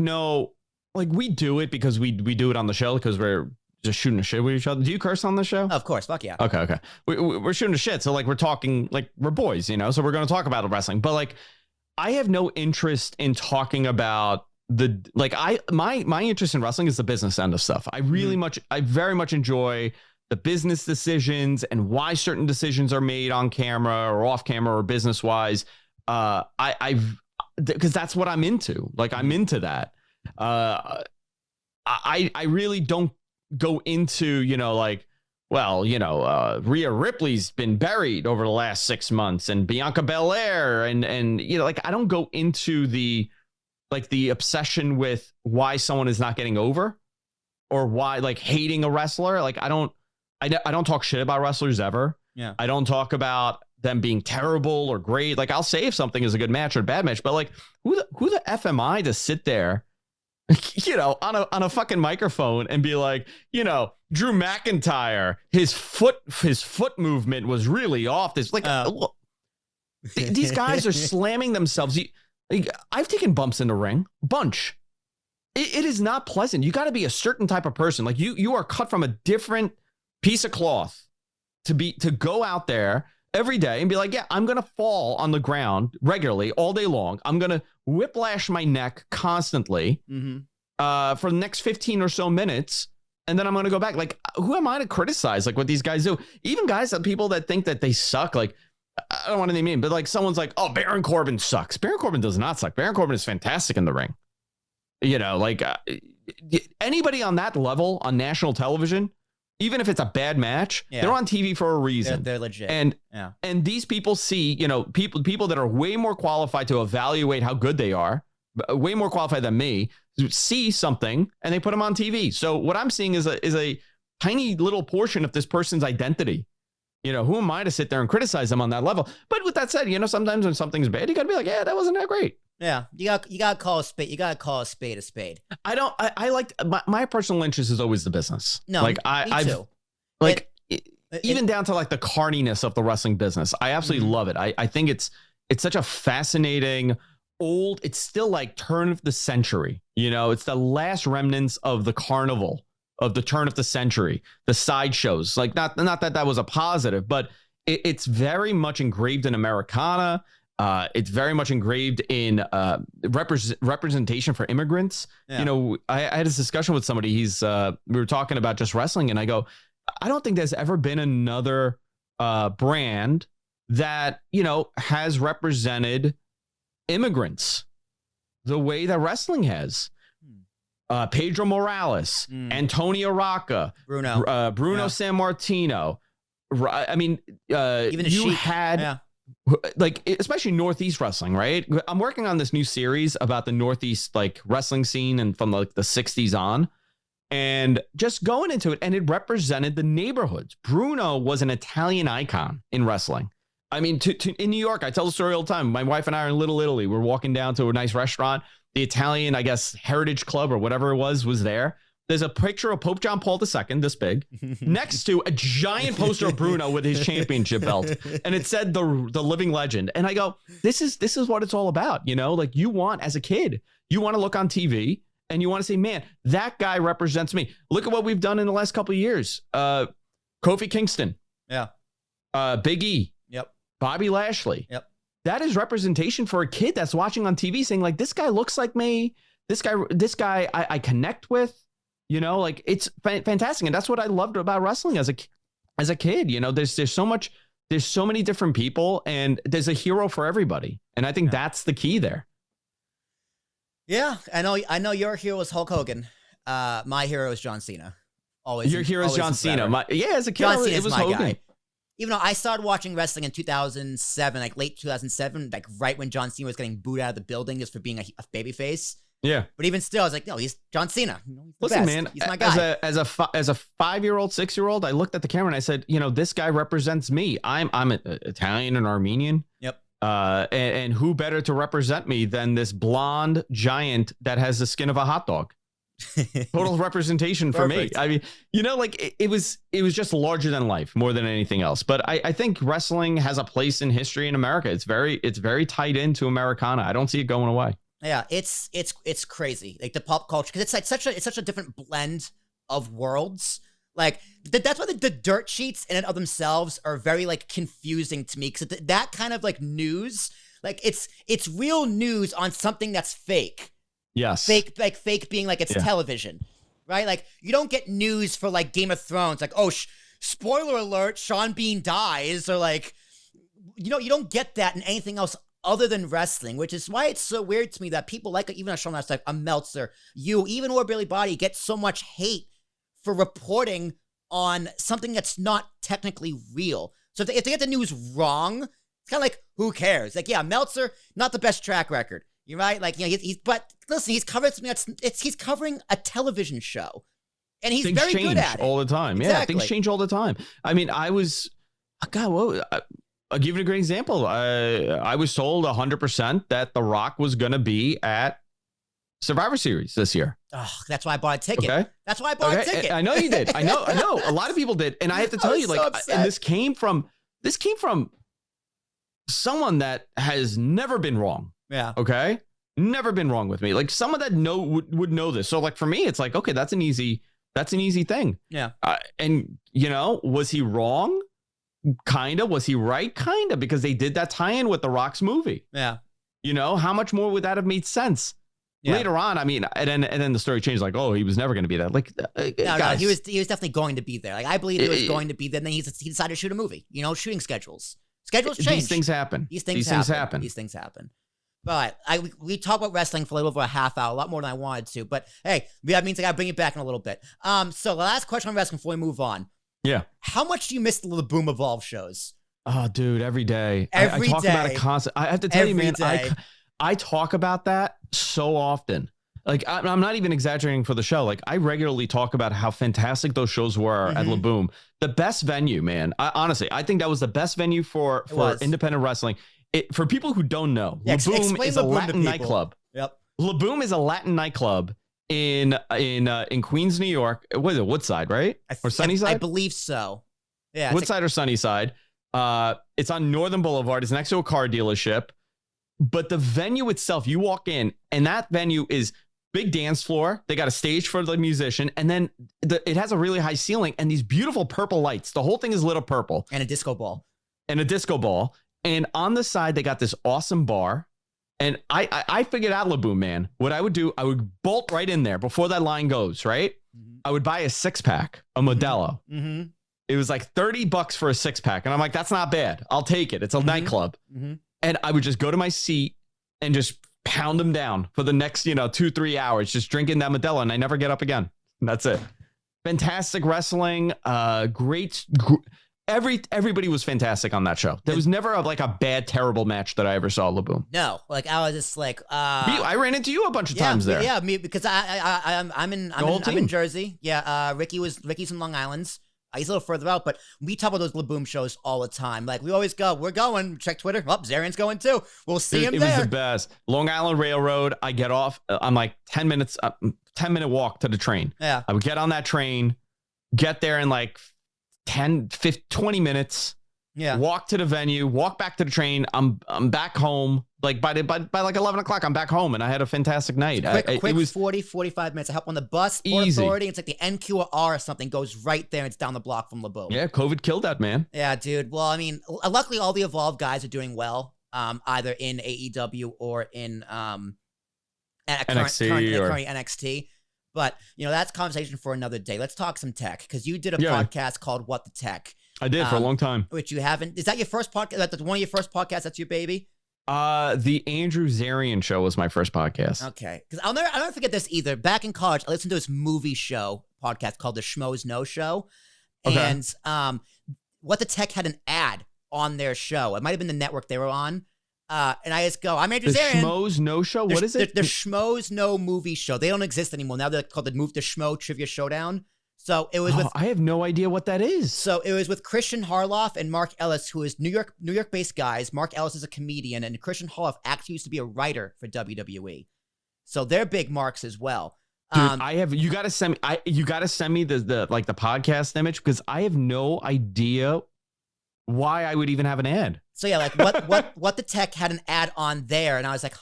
we do it because we do it on the show because we're just shooting a shit with each other. Do you curse on the show? Of course. Fuck yeah. Okay. We're shooting a shit. So like, we're talking, like, we're boys, you know, so we're going to talk about wrestling, but like, I have no interest in talking about my interest in wrestling is the business end of stuff. I very much enjoy the business decisions and why certain decisions are made on camera or off camera or business wise. Because that's what I'm into. Like, I'm into that. I really don't go into, you know, like, well, you know, Rhea Ripley's been buried over the last 6 months and Bianca Belair and, you know, like, I don't go into the obsession with why someone is not getting over or why, like, hating a wrestler. Like, I don't talk shit about wrestlers ever. Yeah. I don't talk about them being terrible or great. Like, I'll say if something is a good match or a bad match, but like, who the F am I to sit there, you know, on a fucking microphone and be like, you know, Drew McIntyre, his foot movement was really off. This, like, look, these guys are slamming themselves. I've taken bumps in the ring, bunch. It is not pleasant. You got to be a certain type of person. Like, you are cut from a different piece of cloth to go out there every day and be like, yeah, I'm going to fall on the ground regularly all day long. I'm going to whiplash my neck constantly for the next 15 or so minutes. And then I'm going to go back. Like, who am I to criticize, like, what these guys do? Even guys, people that think that they suck, like, I don't want to name him, but like, someone's like, oh, Baron Corbin sucks. Baron Corbin does not suck. Baron Corbin is fantastic in the ring. You know, like, anybody on that level on national television, even if it's a bad match, they're on TV for a reason. They're legit. And these people see, you know, people that are way more qualified to evaluate how good they are, way more qualified than me, see something and they put them on TV. So what I'm seeing is a tiny little portion of this person's identity. You know, who am I to sit there and criticize them on that level? But with that said, you know, sometimes when something's bad, you got to be like, yeah, that wasn't that great. Yeah, you got to call a spade. You got to call a spade a spade. I like my personal interest is always the business. No, like me too. Like, even down to like the carniness of the wrestling business. I absolutely love it. I think it's such a fascinating it's still like turn of the century. You know, it's the last remnants of the carnival of the turn of the century, the sideshows. Like, not that was a positive, but it's very much engraved in Americana. It's very much engraved in representation for immigrants. Yeah. You know, I had this discussion with somebody. We were talking about just wrestling, and I go, I don't think there's ever been another brand that, you know, has represented immigrants the way that wrestling has. Pedro Morales, Antonio Rocca, Bruno Sammartino, I mean, Even you Sheik. had like, especially Northeast wrestling, right? I'm working on this new series about the Northeast like wrestling scene and from like the 60s on, and just going into it, and it represented the neighborhoods. Bruno was an Italian icon in wrestling. I mean, in New York, I tell the story all the time. My wife and I are in Little Italy. We're walking down to a nice restaurant. The Italian, I guess, Heritage Club or whatever it was there. There's a picture of Pope John Paul II, this big, next to a giant poster of Bruno with his championship belt. And it said the living legend. And I go, this is what it's all about. You know, like you want, as a kid, you want to look on TV and you want to say, man, that guy represents me. Look at what we've done in the last couple of years. Kofi Kingston. Yeah. Big E. Yep. Bobby Lashley. Yep. That is representation for a kid that's watching on TV saying like, this guy looks like me. This guy I connect with. You know, like it's fantastic. And that's what I loved about wrestling as a kid. You know, there's so many different people and there's a hero for everybody. And I think that's the key there. Yeah, I know your hero is Hulk Hogan. My hero is John Cena. Always. Your hero is John Cena. As a kid, John Cena it was Hogan. Guy. Even though I started watching wrestling in 2007, like late 2007, like right when John Cena was getting booed out of the building just for being a babyface. Yeah, but even still, I was like, no, he's John Cena. He's Listen, best. man, he's my guy. As a 5-year-old, 6-year-old, I looked at the camera and I said, you know, this guy represents me. I'm Italian and Armenian. Yep. And who better to represent me than this blonde giant that has the skin of a hot dog? Total representation for me. I mean, you know, like it was just larger than life more than anything else. But I think wrestling has a place in history in America. It's very tied into Americana. I don't see it going away. Yeah, it's crazy, like the pop culture, because it's like such a different blend of worlds. Like that's why the dirt sheets in and of themselves are very like confusing to me, because that kind of like news, like it's real news on something that's fake. Yes, fake being like it's television, right? Like you don't get news for like Game of Thrones, like spoiler alert, Sean Bean dies, or like you don't get that in anything else other than wrestling, which is why it's so weird to me that people like even a show that's like a Meltzer, even or Billy Body get so much hate for reporting on something that's not technically real. So if they get the news wrong, it's kind of like, who cares? Like, yeah, Meltzer, not the best track record. You're right. Like, you know, but listen, he's covered something he's covering a television show, and he's very good at it all the time. Exactly. Yeah, things change all the time. I mean, I'll give you a great example. I was told 100% that The Rock was going to be at Survivor Series this year. Oh, that's why I bought a ticket. Okay. That's why I bought a ticket. I know you did. I know. A lot of people did. And I have to tell you, like, and this came from someone that has never been wrong. Yeah. Okay. Never been wrong with me. Like someone that would know this. So like for me, it's like, okay, that's an easy thing. Yeah. And you know, was he wrong? Kinda. Was he right? Kinda, because they did that tie-in with The Rock's movie. Yeah. You know, how much more would that have made sense? Yeah. Later on, I mean, and then the story changed. Like, oh, he was never going to be there. Like, no, he was definitely going to be there. Like, I believe he was going to be there. And then he decided to shoot a movie. You know, shooting schedules change. These things happen. These things happen. But we talk about wrestling for a little over a half hour, a lot more than I wanted to. But hey, that means I got to bring it back in a little bit. So the last question on wrestling before we move on. Yeah. How much do you miss the Boom Evolve shows? Oh, dude, every day. I talk about it constantly. I have to tell you, man, I talk about that so often. Like, I'm not even exaggerating for the show. Like, I regularly talk about how fantastic those shows were at La Boom. The best venue, man. Honestly, I think that was the best venue for independent wrestling. For people who don't know, La Boom is a Latin nightclub. Yep. La Boom is a Latin nightclub in Queens, New York. What is it? Woodside, right? Or Sunnyside? I believe so. Yeah. Woodside or Sunnyside. It's on Northern Boulevard. It's next to a car dealership. But the venue itself, you walk in, and that venue is big dance floor. They got a stage for the musician, and then it has a really high ceiling and these beautiful purple lights. The whole thing is lit up purple. And a disco ball. And on the side, they got this awesome bar. And I figured out La Boom, man. What I would do, I would bolt right in there before that line goes, right? Mm-hmm. I would buy a 6-pack, a Modelo. Mm-hmm. It was like $30 for a 6-pack. And I'm like, that's not bad. I'll take it. It's a nightclub. Mm-hmm. And I would just go to my seat and just pound them down for the next, 2-3 hours, just drinking that Modelo. And I never get up again. And that's it. Fantastic wrestling. Great. everybody was fantastic on that show. There was never a bad, terrible match that I ever saw. Laboom. No, like I was just like, I ran into you a bunch of times there. Yeah, me because I'm in Jersey. Yeah, Ricky's in Long Island. He's a little further out, but we talk about those Laboom shows all the time. Like we always go, we're going. Check Twitter. Oh, Zarian's going too. We'll see him there. It was the best. Long Island Railroad. I get off. I'm like 10 minutes, 10-minute walk to the train. Yeah. I would get on that train, get there in like 10, 15, 20 minutes. Yeah. Walk to the venue, walk back to the train. I'm back home. Like by like 11 o'clock, I'm back home, and I had a fantastic night. Quick, it was 45 minutes. I hop on the bus, Port easy. Authority. It's like the NQR or something goes right there. It's down the block from Laboom. Yeah, COVID killed that, man. Yeah, dude. Well, I mean, luckily all the Evolve guys are doing well, either in AEW or in current NXT. But, that's conversation for another day. Let's talk some tech, because you did a podcast called What the Tech. I did for a long time. Which you haven't. Is that your first podcast? That's one of your first podcasts? That's your baby? The Andrew Zarian show was my first podcast. Okay. Because I'll never forget this either. Back in college, I listened to this movie show podcast called The Schmoes Know Show. Okay. And What the Tech had an ad on their show. It might have been the network they were on. And I just go, I'm Andrew Zarian. The Schmoes Know Show? What is it? The Schmoes Know movie show. They don't exist anymore. Now they're called the Schmo Trivia Showdown. So it was I have no idea what that is. So it was with Christian Harloff and Mark Ellis, who is New York-based guys. Mark Ellis is a comedian, and Christian Harloff actually used to be a writer for WWE. So they're big marks as well. Dude, you gotta send me the podcast image, because I have no idea why I would even have an ad. So yeah, like what the Tech had an ad on there, and I was like,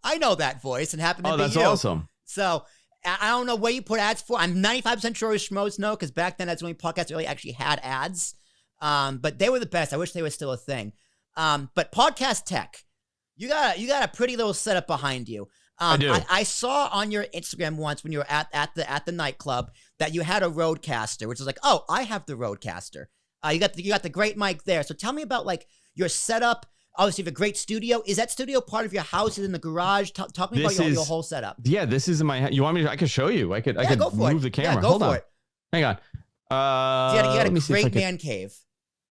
I know that voice, and happened to be you. Oh, that's awesome. So I don't know what you put ads for. I'm 95% sure Schmoes know, because back then that's the only podcast that really actually had ads. But they were the best. I wish they were still a thing. But podcast tech, you got a pretty little setup behind you. I do. I saw on your Instagram once when you were at the nightclub that you had a Rodecaster, which is like, oh, I have the Rodecaster. You got the great mic there. So tell me about like your setup. Obviously, you have a great studio. Is that studio part of your house? Is it in the garage? Talk me about your whole setup. Yeah, this is in my. You want me? I could show you. I could move the camera. Yeah, Hold for on. it. Hang on. You got a great man cave.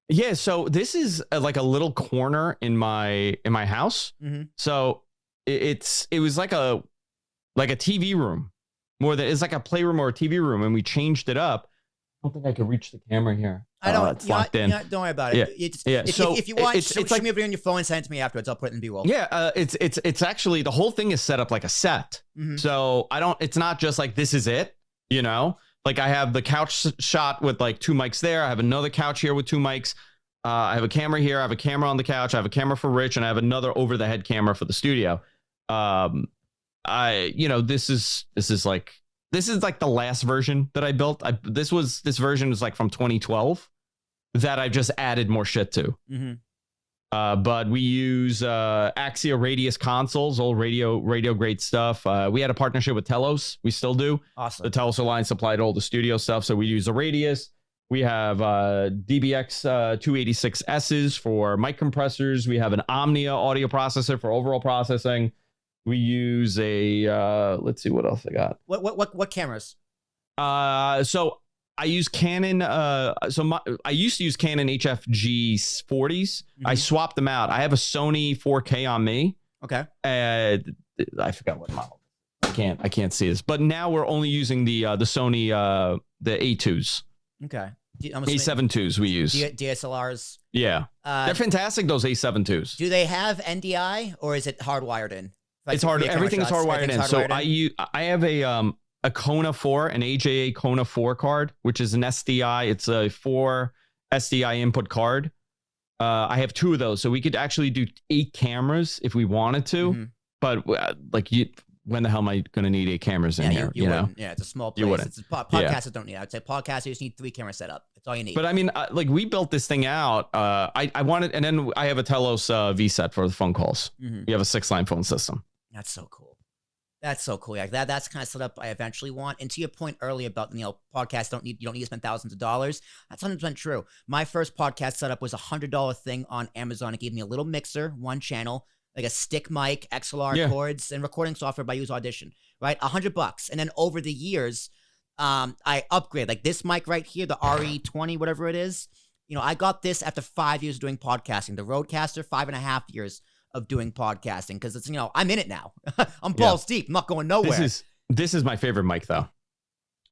Yeah, so this is like a little corner in my house. Mm-hmm. So it was like a TV room, more than it's like a playroom or a TV room, and we changed it up. I don't think I could reach the camera here. It's locked in. Don't worry about it. If you want, shoot me over on your phone and send it to me afterwards. I'll put it in B-roll. Yeah, it's actually, the whole thing is set up like a set. Mm-hmm. So it's not just like this is it, Like I have the couch shot with like 2 mics there. I have another couch here with 2 mics. I have a camera here. I have a camera on the couch. I have a camera for Rich, and I have another over the head camera for the studio. This is like the last version that I built. This version was like from 2012 that I just added more shit to. Mm-hmm. But we use Axia Radius consoles, old radio grade stuff. We had a partnership with Telos. We still do. Awesome. The Telos Alliance supplied all the studio stuff, so we use a Radius. We have DBX 286Ss for mic compressors. We have an Omnia audio processor for overall processing. We use a let's see what else I got. What cameras? So I use Canon. I used to use Canon HFG 40s. Mm-hmm. I swapped them out. I have a Sony 4K on me. Okay. I forgot what model. I can't see this. But now we're only using the Sony the A2s. Okay. A7 IIs we use. DSLRs. Yeah. They're fantastic, those A7 IIs. Do they have NDI, or is it hardwired in? It's hard. Everything is hardwired in. So I have a Kona 4, an AJA Kona 4 card, which is an SDI. It's a 4 SDI input card. I have 2 of those, so we could actually do 8 cameras if we wanted to. Mm-hmm. But when the hell am I going to need 8 cameras in here? You know? Yeah, it's a small place. You wouldn't. It's podcasters don't need it. I'd say podcasters just need 3 camera setup. That's all you need. But I mean, we built this thing out. I wanted, and then I have a Telos VSET for the phone calls. Mm-hmm. We have a 6-line phone system. That's so cool. That's so cool. Like that's kind of setup I eventually want. And to your point earlier about, podcasts you don't need to spend thousands of dollars. That's 100% true. My first podcast setup was $100 thing on Amazon. It gave me a little mixer, 1 channel, like a stick mic, XLR cords, and recording software by Use Audition, right? $100. And then over the years, I upgrade. Like this mic right here, the RE20, whatever it is I got this after 5 years of doing podcasting. The Roadcaster, 5.5 years of doing podcasting because it's, I'm in it now. I'm balls deep. I'm not going nowhere. This is my favorite mic though.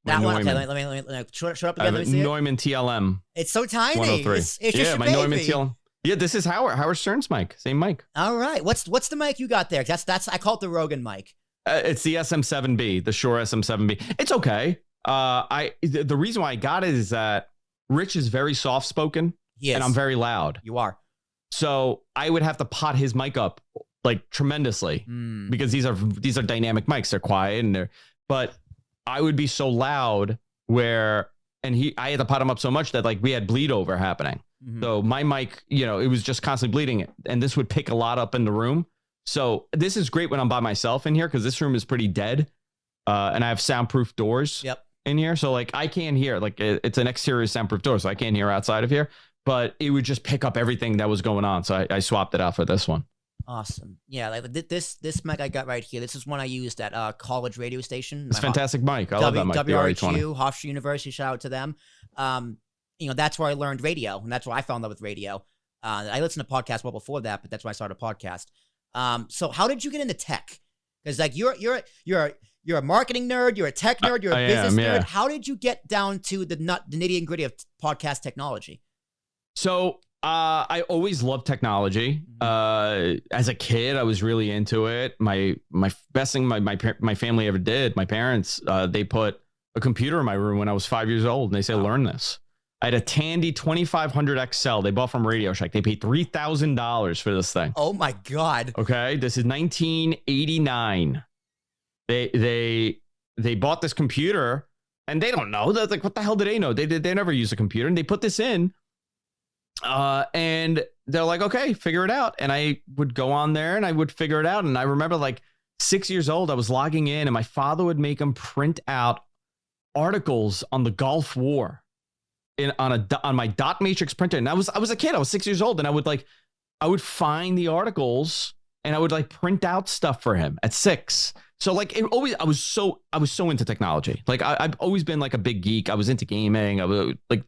That one. Okay, let me shut up again. Let me see Neumann TLM. It's so tiny. 103. It's just my baby. Neumann TLM. Yeah, this is Howard Stern's mic. Same mic. All right. What's the mic you got there? That's I call it the Rogan mic. It's the SM7B, the Shure SM7B. It's okay. The reason why I got it is that Rich is very soft spoken, and I'm very loud. You are. So I would have to pot his mic up like tremendously because these are dynamic mics. They're quiet but I would be so loud I had to pot him up so much that like we had bleed over happening. Mm-hmm. So my mic, it was just constantly bleeding, and this would pick a lot up in the room. So this is great when I'm by myself in here because this room is pretty dead, and I have soundproof doors in here. So like I can't hear, like it's an exterior soundproof door, so I can't hear outside of here. But it would just pick up everything that was going on. So I swapped it out for this one. Awesome. Yeah, like this mic I got right here. This is one I used at a college radio station. It's a fantastic mic. I love that mic. WRHU, Hofstra University. Shout out to them. That's where I learned radio, and that's where I fell in love with radio. I listened to podcasts well before that, but that's why I started a podcast. So how did you get into tech? Because like you're a marketing nerd, you're a tech nerd, you're a business nerd. How did you get down to the nitty and gritty of podcast technology? So I always loved technology. As a kid, I was really into it. My best thing my family ever did, my parents, they put a computer in my room when I was 5 years old, and they said, learn this. I had a Tandy 2500 XL they bought from Radio Shack. They paid $3,000 for this thing. Oh my God. Okay. This is 1989. They bought this computer, and they don't know. They're like, what the hell do they know? They never use a computer, and they put this in. And they're like, okay, figure it out. And I would go on there and I would figure it out. And I remember like 6 years old, I was logging in, and my father would make them print out articles on the Gulf War on my dot matrix printer. And I was a kid. I was 6 years old, and I would find the articles, and I would like print out stuff for him at 6. So like I was so into technology. Like I've always been like a big geek. I was into gaming. I was like,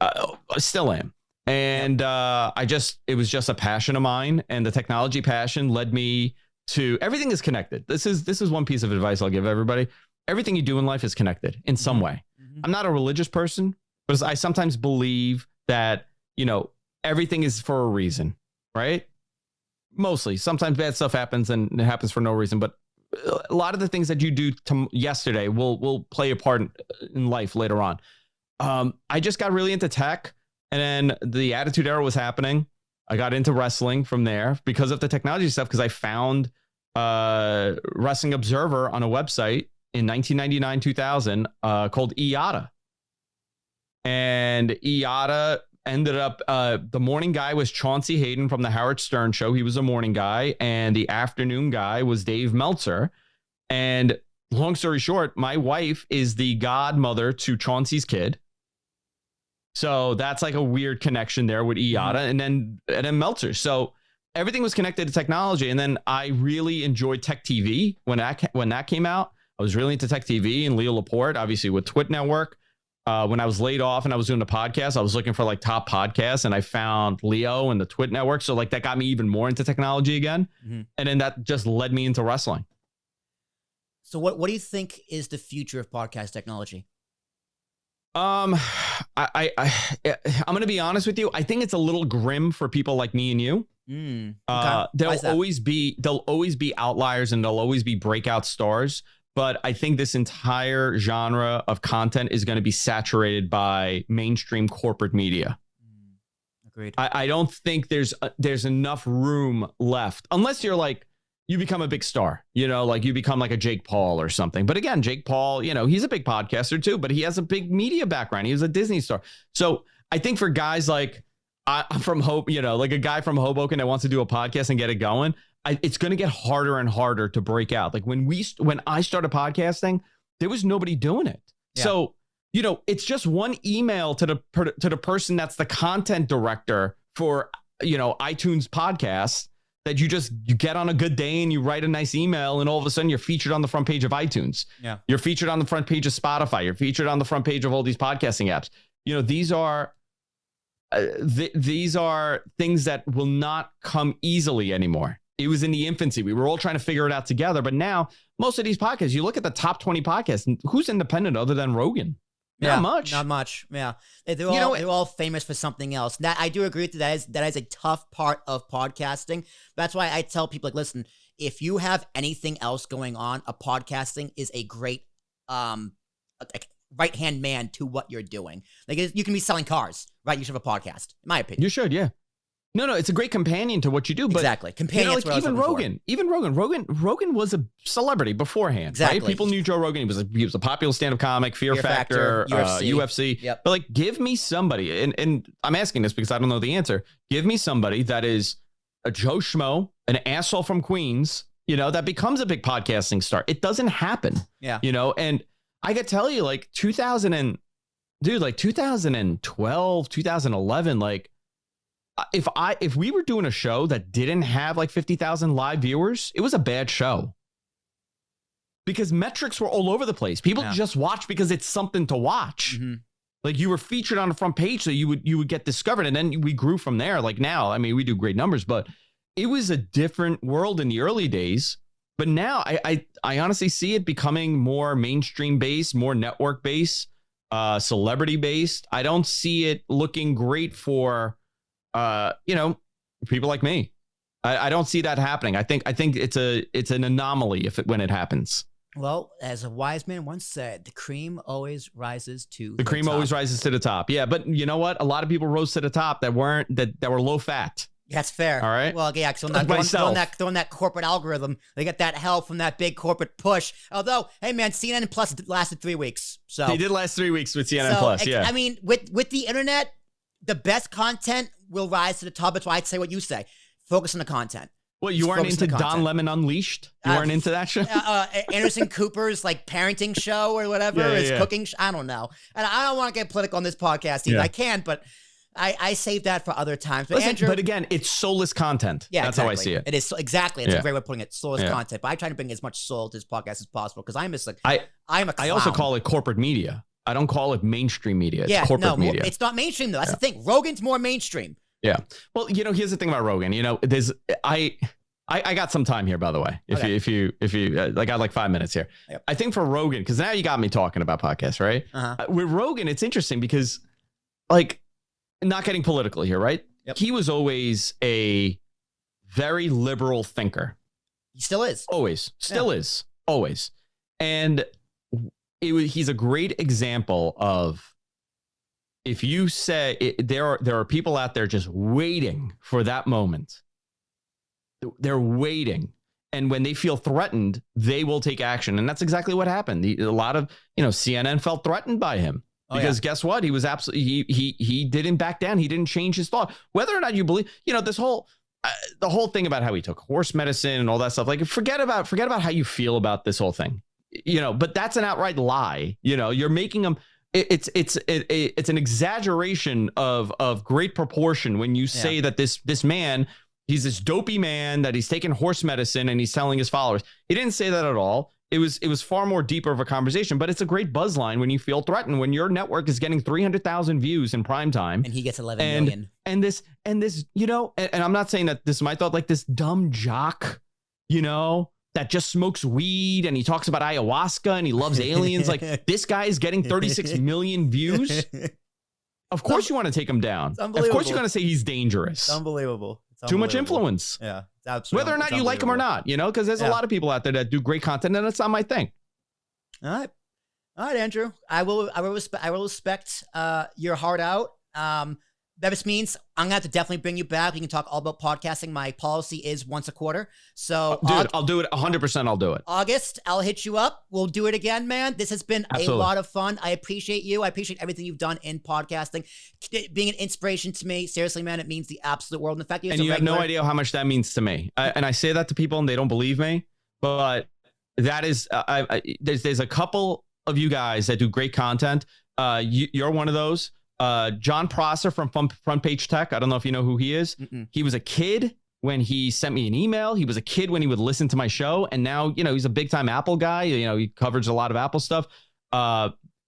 I still am. And it was just a passion of mine, and the technology passion led me to everything is connected. This is one piece of advice I'll give everybody. Everything you do in life is connected in some way. Mm-hmm. I'm not a religious person, but I sometimes believe that, everything is for a reason, right? Mostly. Sometimes bad stuff happens, and it happens for no reason, but a lot of the things that you do yesterday will play a part in life later on. I just got really into tech. And then the Attitude Era was happening. I got into wrestling from there because of the technology stuff, because I found Wrestling Observer on a website in 1999, 2000 called IATA. And IATA ended up, the morning guy was Chauncey Hayden from the Howard Stern Show. He was a morning guy. And the afternoon guy was Dave Meltzer. And long story short, my wife is the godmother to Chauncey's kid. So that's like a weird connection there with IATA and then Meltzer. So everything was connected to technology. And then I really enjoyed Tech TV when that came out. I was really into Tech TV and Leo Laporte, obviously with Twit Network. When I was laid off and I was doing the podcast, I was looking for like top podcasts, and I found Leo and the Twit Network. So like that got me even more into technology again. Mm-hmm. And then that just led me into wrestling. So what do you think is the future of podcast technology? I'm going to be honest with you. I think it's a little grim for people like me and you. Okay. There'll always be outliers, and there'll always be breakout stars. But I think this entire genre of content is going to be saturated by mainstream corporate media. Agreed. I don't think there's enough room left, unless you're like, you become a big star, like you become like a Jake Paul or something. But again, Jake Paul, he's a big podcaster too, but he has a big media background. He was a Disney star. So I think for guys like I'm from Hope, like a guy from Hoboken that wants to do a podcast and get it going, it's going to get harder and harder to break out. Like when I started podcasting, there was nobody doing it. Yeah. So, it's just one email to the person that's the content director for, iTunes podcasts, that you get on a good day and you write a nice email, and all of a sudden you're featured on the front page of iTunes. Yeah. You're featured on the front page of Spotify. You're featured on the front page of all these podcasting apps. These are these are things that will not come easily anymore. It was in the infancy. We were all trying to figure it out together. But now most of these podcasts, you look at the top 20 podcasts, who's independent other than Rogan? Yeah, not much. Not much. Yeah. They're all famous for something else. That I do agree with you. That is a tough part of podcasting. That's why I tell people, like, listen, if you have anything else going on, a podcasting is a great right-hand man to what you're doing. Like, you can be selling cars, right? You should have a podcast, in my opinion. You should, yeah. No, it's a great companion to what you do. But exactly, companion. Like even Rogan was a celebrity beforehand. Exactly, right? People knew Joe Rogan. He was a popular stand-up comic, Fear Factor, UFC. Yep. But like, give me somebody, and I'm asking this because I don't know the answer. Give me somebody that is a Joe Schmo, an asshole from Queens, that becomes a big podcasting star. It doesn't happen. Yeah. And I could tell you, like 2012, 2011, like. If we were doing a show that didn't have like 50,000 live viewers, it was a bad show. Because metrics were all over the place. People just watch because it's something to watch. Mm-hmm. Like you were featured on the front page, so you would get discovered, and then we grew from there. Like now, I mean, we do great numbers, but it was a different world in the early days. But now I honestly see it becoming more mainstream based, more network based, celebrity based. I don't see it looking great for people like me. I don't see that happening. I think it's an anomaly when it happens. Well, as a wise man once said, the cream always rises to the cream top. always rises to the top. Yeah, but you know what? A lot of people rose to the top that were low fat. That's fair. All right. Well, yeah, so not throwing that corporate algorithm. They get that help from that big corporate push. Although, hey man, CNN Plus lasted 3 weeks. So they did last 3 weeks with CNN Plus. Yeah. I mean, with the internet, the best content will rise to the top. That's why I'd say what you say. Focus on the content. Well, you weren't into Don Lemon Unleashed? You weren't into that show? Anderson Cooper's like parenting show or whatever, cooking. I don't know. And I don't want to get political on this podcast either. I can't, but I save that for other times. But listen, Andrew, but again, it's soulless content. Yeah, that's exactly. how I see it. It is exactly. It's a great way of putting it. Soulless content. But I try to bring as much soul to this podcast as possible because I'm just like I'm a clown. I also call it corporate media. I don't call it mainstream media. It's corporate media. It's not mainstream though. That's the thing. Rogan's more mainstream. Yeah. Well, here's the thing about Rogan. There's I got some time here, by the way. If you I got like 5 minutes here. Yep. I think for Rogan, because now you got me talking about podcasts, right? With Rogan, it's interesting because, like, not getting political here, right? Yep. He was always a very liberal thinker. He still is. Always. Still is. Always. And he's a great example of, if you say there are people out there just waiting for that moment. They're waiting. And when they feel threatened, they will take action. And that's exactly what happened. A lot of, CNN felt threatened by him. Because guess what? He was absolutely, he didn't back down. He didn't change his thought. Whether or not you believe, this whole, the whole thing about how he took horse medicine and all that stuff, like forget about how you feel about this whole thing, but that's an outright lie. You're making them, it's an exaggeration of great proportion when you say that this man, he's this dopey man that he's taking horse medicine and he's telling his followers. He didn't say that at all. It was far more deeper of a conversation, but it's a great buzz line when you feel threatened, when your network is getting 300,000 views in prime time. And he gets 11 million. And this, and I'm not saying that this is my thought, like this dumb jock, that just smokes weed and he talks about ayahuasca and he loves aliens. Like this guy is getting 36 million views. Of course you want to take him down. Of course you're going to say he's dangerous. It's unbelievable. Too much influence. Yeah. Absolutely. Whether or not you like him or not, because there's a lot of people out there that do great content and it's not my thing. All right, Andrew. I will respect your heart out. That just means I'm gonna have to definitely bring you back. We can talk all about podcasting. My policy is once a quarter. So dude, I'll do it 100%. I'll do it. August, I'll hit you up. We'll do it again, man. This has been a lot of fun. I appreciate you. I appreciate everything you've done in podcasting, being an inspiration to me. Seriously, man, it means the absolute world. And the fact that you have no idea how much that means to me. And I say that to people and they don't believe me, but that is there's a couple of you guys that do great content. You're one of those. John Prosser from Front Page Tech. I don't know if you know who he is. Mm-mm. He was a kid when he sent me an email. He was a kid when he would listen to my show. And now, he's a big time Apple guy. He covers a lot of Apple stuff.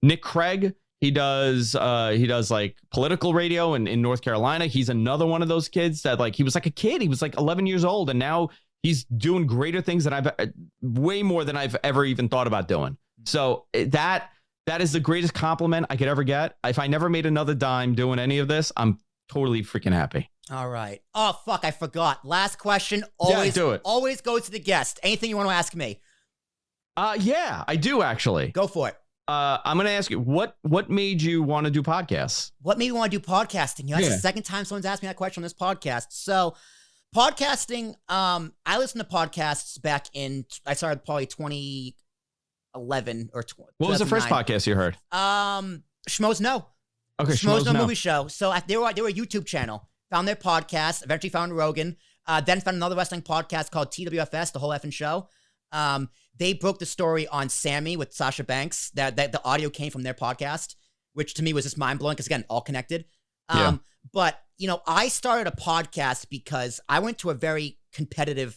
Nick Craig, He does like political radio in North Carolina. He's another one of those kids that like, he was like a kid. He was like 11 years old. And now he's doing greater things than way more than I've ever even thought about doing. So that is the greatest compliment I could ever get. If I never made another dime doing any of this, I'm totally freaking happy. All right. Oh, fuck. I forgot. Last question. Do it. Always goes to the guest. Anything you want to ask me? Yeah, I do actually. Go for it. I'm going to ask you, what made you want to do podcasts? What made me want to do podcasting? That's the second time someone's asked me that question on this podcast. So podcasting, I listened to podcasts back I started probably 2011 or 2009. What was the first podcast you heard? Schmoes Know. Okay, Schmoes Know Movie Show. So they were a YouTube channel. Found their podcast, eventually found Rogan, then found another wrestling podcast called TWFS, The Whole Effing Show. They broke the story on Sammy with Sasha Banks, that the audio came from their podcast, which to me was just mind-blowing because, again, all connected. But, I started a podcast because I went to a very competitive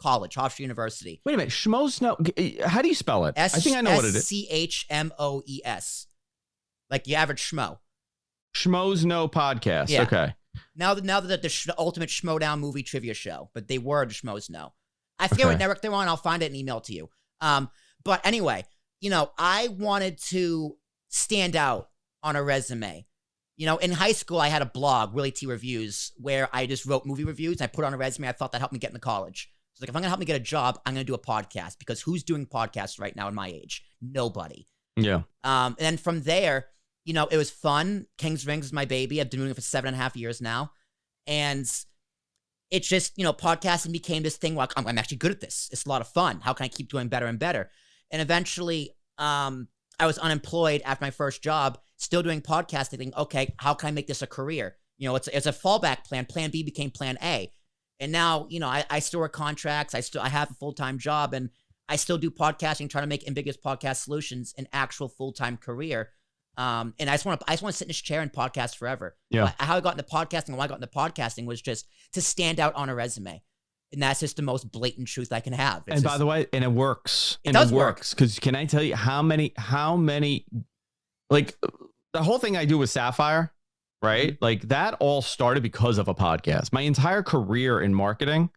college, Hofstra University. Wait a minute. Schmoes Know. How do you spell it? I think I know what it is. SCHMOES. Like the average schmo. Schmoes Know Podcast. Yeah. Okay. Now that the ultimate Schmodown movie trivia show, but they were the Schmoes Know. I forget what network they're on. I'll find it and email it to you. But anyway, I wanted to stand out on a resume. In high school, I had a blog, Willie T Reviews, where I just wrote movie reviews. I put on a resume. I thought that helped me get into college. So like, if I'm gonna help me get a job, I'm gonna do a podcast because who's doing podcasts right now in my age? Nobody. Yeah. And then from there, it was fun. King's Rings is my baby. I've been doing it for 7.5 years now, and it's just, podcasting became this thing where I'm actually good at this. It's a lot of fun. How can I keep doing better and better? And eventually, I was unemployed after my first job, still doing podcasting, thinking, okay, how can I make this a career? It's a fallback plan. Plan B became plan A. And now, I still work contracts. I have a full-time job, and I still do podcasting, trying to make Ambiguous Podcast Solutions an actual full-time career. And I just want to sit in this chair and podcast forever. Yeah. How I got into podcasting and why I got into podcasting was just to stand out on a resume. And that's just the most blatant truth I can have. By the way, and it works. It does work. Because can I tell you how many, like the whole thing I do with Sapphire, right? Mm-hmm. Like that all started because of a podcast. My entire career in marketing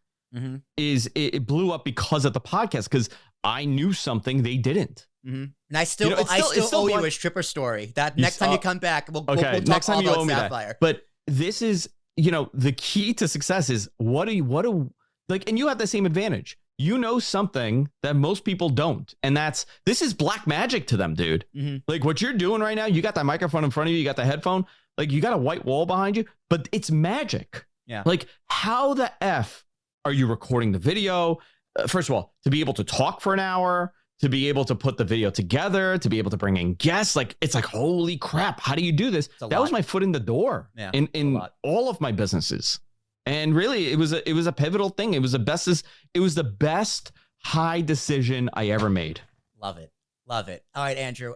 it blew up because of the podcast, because I knew something they didn't. Mm-hmm. And I still owe you a stripper story. That next time you come back, we'll talk next time all you about owe me Sapphire. That. But this is, the key to success is and you have the same advantage. Something that most people don't. And this is black magic to them, dude. Mm-hmm. Like what you're doing right now, you got that microphone in front of you, you got the headphone, like you got a white wall behind you, but it's magic. Yeah. Like how the F are you recording the video? First of all, to be able to talk for an hour, to be able to put the video together, to be able to bring in guests, it's like, holy crap, how do you do this? That was my foot in the door in all of my businesses. And really, it was a pivotal thing. It was the best high decision I ever made. Love it. All right, Andrew.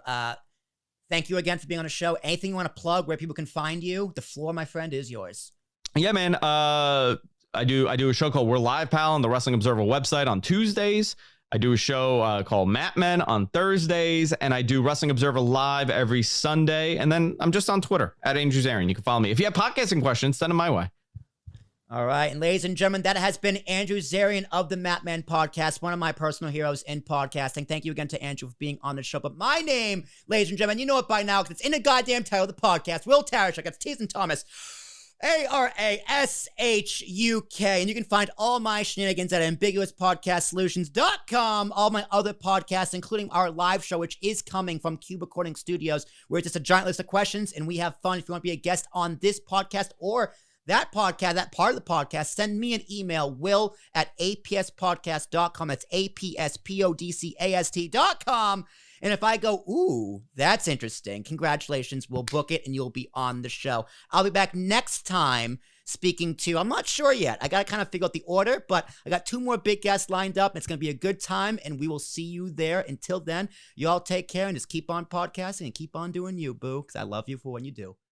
Thank you again for being on the show. Anything you want to plug where people can find you? The floor, my friend, is yours. Yeah, man. I do a show called We're Live, Pal on the Wrestling Observer website on Tuesdays. I do a show called Matman on Thursdays, and I do Wrestling Observer Live every Sunday. And then I'm just on Twitter at Andrew Zarian. You can follow me. If you have podcasting questions, send them my way. All right. And ladies and gentlemen, that has been Andrew Zarian of the Matman Podcast, one of my personal heroes in podcasting. Thank you again to Andrew for being on the show. But my name, ladies and gentlemen, you know it by now because it's in the goddamn title of the podcast. Will Tarashuk. It's T and Thomas. Arashuk. And you can find all my shenanigans at ambiguouspodcastsolutions.com. All my other podcasts, including our live show, which is coming from Cube Recording Studios, where it's just a giant list of questions and we have fun. If you want to be a guest on this podcast or that podcast, that part of the podcast, send me an email, will@apspodcast.com. That's APSPODCAST.com. And if I go, ooh, that's interesting, congratulations, we'll book it and you'll be on the show. I'll be back next time speaking to, I'm not sure yet. I got to kind of figure out the order, but I got 2 more big guests lined up. It's going to be a good time and we will see you there. Until then, you all take care and just keep on podcasting and keep on doing you, boo, because I love you for what you do.